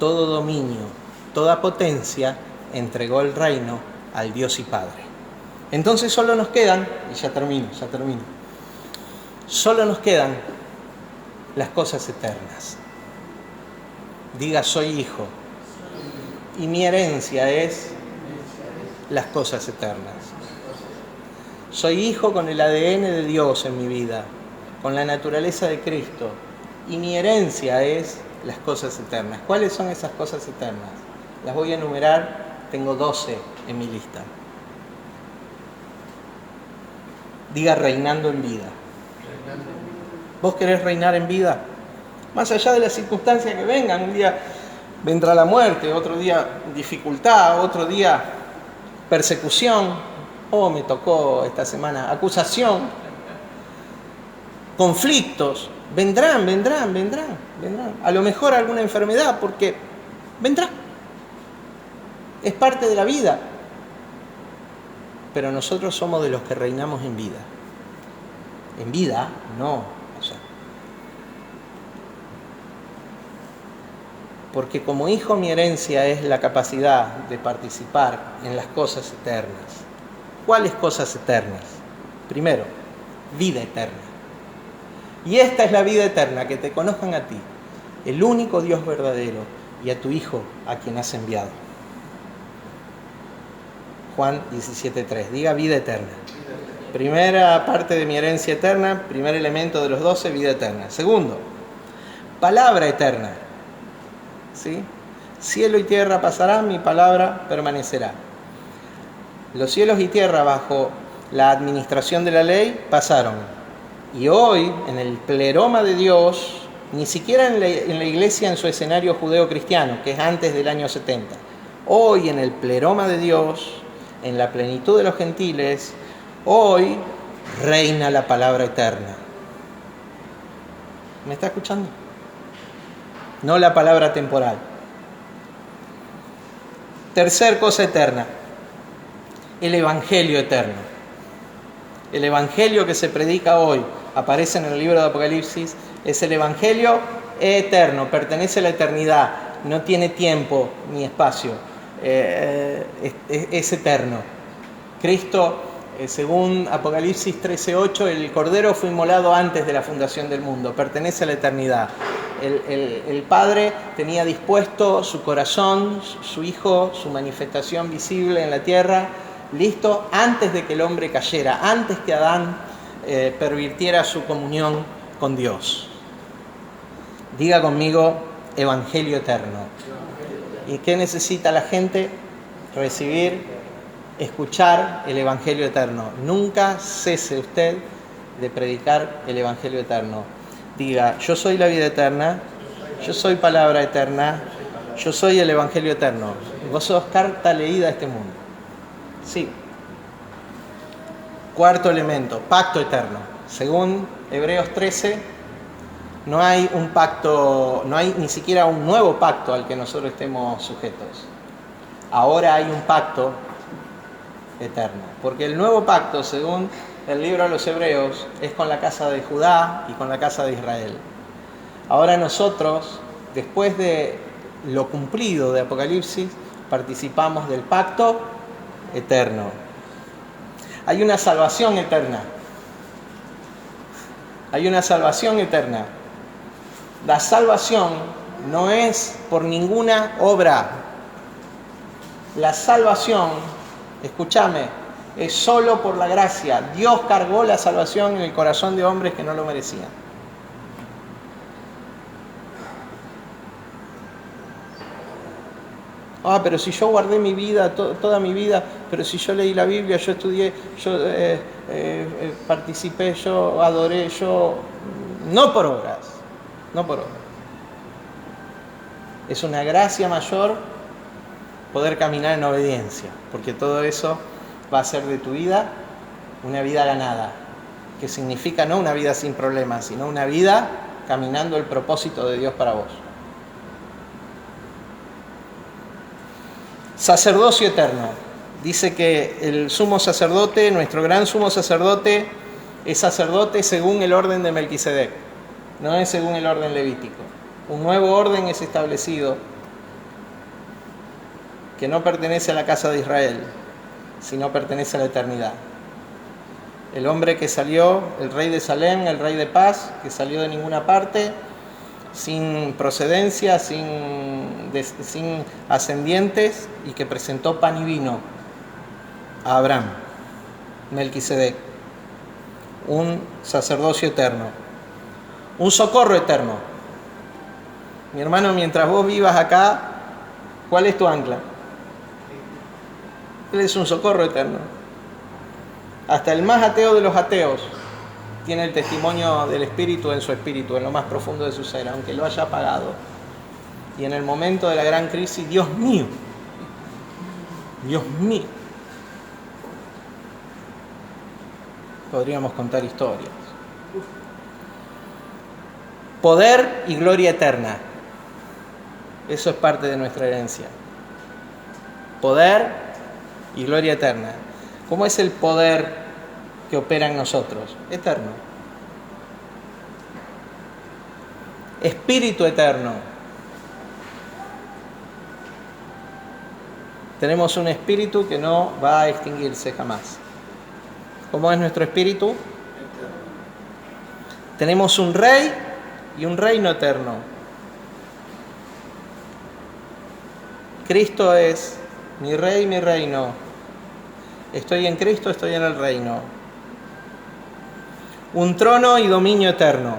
todo dominio, toda potencia, entregó el reino al Dios y Padre. Entonces solo nos quedan, y ya termino, solo nos quedan las cosas eternas. Diga: soy hijo, y mi herencia es las cosas eternas. Soy hijo con el ADN de Dios en mi vida, con la naturaleza de Cristo, y mi herencia es las cosas eternas. ¿Cuáles son esas cosas eternas? Las voy a enumerar tengo 12 en mi lista. Diga reinando en vida. ¿Vos querés reinar en vida? Más allá de las circunstancias que vengan, un día vendrá la muerte, otro día dificultad, otro día persecución, me tocó esta semana acusación, conflictos, vendrán. A lo mejor alguna enfermedad, porque vendrá. Es parte de la vida. Pero nosotros somos de los que reinamos en vida. En vida, no. Porque como hijo mi herencia es la capacidad de participar en las cosas eternas. ¿Cuáles cosas eternas? Primero, vida eterna. Y esta es la vida eterna, que te conozcan a ti, el único Dios verdadero, y a tu Hijo a quien has enviado. Juan 17:3, diga vida eterna. Primera parte de mi herencia eterna, primer elemento de los 12, vida eterna. Segundo, palabra eterna. ¿Sí? Cielo y tierra pasarán, mi palabra permanecerá. Los cielos y tierra bajo la administración de la ley pasaron. Y hoy, en el pleroma de Dios, ni siquiera en la iglesia en su escenario judeo-cristiano, que es antes del año 70, hoy en el pleroma de Dios, en la plenitud de los gentiles, hoy reina la palabra eterna. ¿Me está escuchando? No la palabra temporal. Tercer cosa eterna, el evangelio eterno. El evangelio que se predica hoy, aparece en el libro de Apocalipsis, es el evangelio eterno, pertenece a la eternidad, no tiene tiempo ni espacio, es eterno. Cristo, según Apocalipsis 13:8, el Cordero fue inmolado antes de la fundación del mundo, pertenece a la eternidad. El Padre tenía dispuesto su corazón, su Hijo, su manifestación visible en la tierra, listo antes de que el hombre cayera, antes que Adán pervirtiera su comunión con Dios. Diga conmigo, evangelio eterno. ¿Y qué necesita la gente? Recibir, escuchar el evangelio eterno. Nunca cese usted de predicar el evangelio eterno. Diga, yo soy la vida eterna, yo soy palabra eterna, yo soy el evangelio eterno. Vos sos carta leída a este mundo. Sí. Cuarto elemento, pacto eterno. Según Hebreos 13, no hay un pacto, no hay ni siquiera un nuevo pacto al que nosotros estemos sujetos. Ahora hay un pacto eterno. Porque el nuevo pacto, según el libro de los Hebreos, es con la casa de Judá y con la casa de Israel. Ahora nosotros, después de lo cumplido de Apocalipsis, participamos del pacto eterno. Hay una salvación eterna. Hay una salvación eterna. La salvación no es por ninguna obra. La salvación, escúchame, es solo por la gracia. Dios cargó la salvación en el corazón de hombres que no lo merecían. Pero si yo guardé mi vida, toda mi vida, pero si yo leí la Biblia, yo estudié, yo participé, yo adoré, yo... No por obras, no por obras. Es una gracia mayor poder caminar en obediencia, porque todo eso va a hacer de tu vida una vida ganada, que significa no una vida sin problemas, sino una vida caminando el propósito de Dios para vos. Sacerdocio eterno. Dice que el sumo sacerdote, nuestro gran sumo sacerdote, es sacerdote según el orden de Melquisedec, no es según el orden levítico. Un nuevo orden es establecido que no pertenece a la casa de Israel, sino pertenece a la eternidad. El hombre que salió, el rey de Salem, el rey de paz, que salió de ninguna parte, sin procedencia, sin ascendientes, y que presentó pan y vino a Abraham, Melquisedec, un sacerdocio eterno, un socorro eterno. Mi hermano, mientras vos vivas acá, ¿cuál es tu ancla? Él es un socorro eterno. Hasta el más ateo de los ateos tiene el testimonio del Espíritu en su espíritu, en lo más profundo de su ser, aunque lo haya apagado. Y en el momento de la gran crisis, Dios mío, podríamos contar historias. Poder y gloria eterna. Eso es parte de nuestra herencia. Poder y gloria eterna. ¿Cómo es el poder que opera en nosotros? Eterno. Espíritu eterno. Tenemos un espíritu que no va a extinguirse jamás. ¿Cómo es nuestro espíritu? Tenemos un rey y un reino eterno. Cristo es mi rey y mi reino. Estoy en Cristo, estoy en el reino. Un trono y dominio eterno.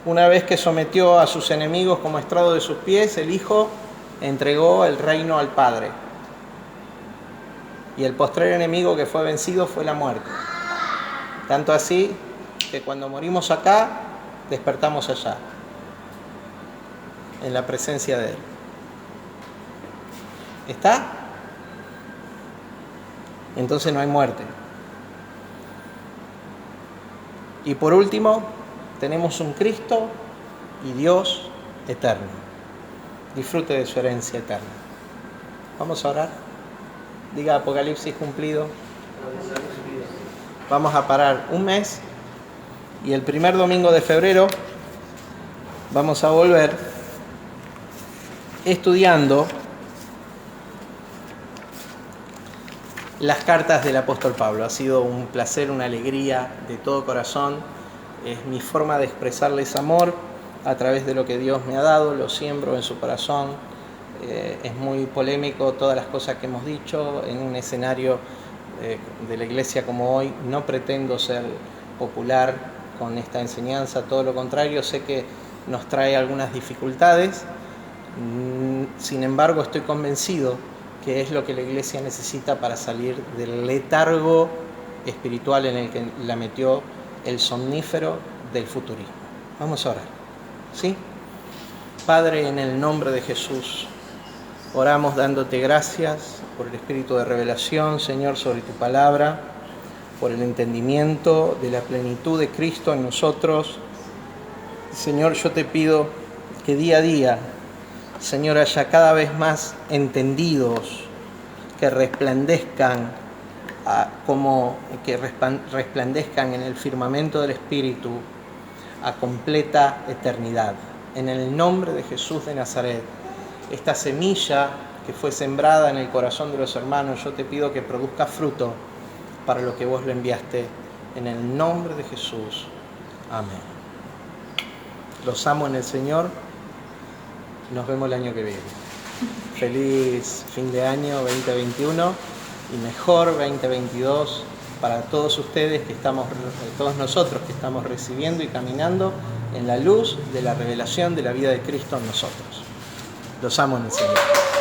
Una vez que sometió a sus enemigos como estrado de sus pies, el Hijo entregó el reino al Padre. Y el postrer enemigo que fue vencido fue la muerte. Tanto así que cuando morimos acá, despertamos allá, en la presencia de Él. ¿Está? Entonces no hay muerte. Y por último, tenemos un Cristo y Dios eterno. Disfrute de su herencia eterna. Vamos a orar. Diga Apocalipsis cumplido. Vamos a parar un mes y el primer domingo de febrero vamos a volver estudiando las cartas del apóstol Pablo. Ha sido un placer, una alegría de todo corazón. Es mi forma de expresarles amor a través de lo que Dios me ha dado, lo siembro en su corazón. Es muy polémico todas las cosas que hemos dicho en un escenario de la iglesia como hoy. No pretendo ser popular con esta enseñanza, todo lo contrario, sé que nos trae algunas dificultades. Sin embargo, estoy convencido que es lo que la iglesia necesita para salir del letargo espiritual en el que la metió el somnífero del futurismo. Vamos a orar, ¿sí? Padre, en el nombre de Jesús, oramos dándote gracias por el espíritu de revelación, Señor, sobre tu palabra, por el entendimiento de la plenitud de Cristo en nosotros. Señor, yo te pido que día a día, Señor, haya cada vez más entendidos que resplandezcan resplandezcan en el firmamento del Espíritu a completa eternidad. En el nombre de Jesús de Nazaret, esta semilla que fue sembrada en el corazón de los hermanos, yo te pido que produzca fruto para lo que vos le enviaste. En el nombre de Jesús. Amén. Los amo en el Señor. Nos vemos el año que viene. Feliz fin de año 2021 y mejor 2022 para todos ustedes todos nosotros que estamos recibiendo y caminando en la luz de la revelación de la vida de Cristo en nosotros. Los amo en el Señor.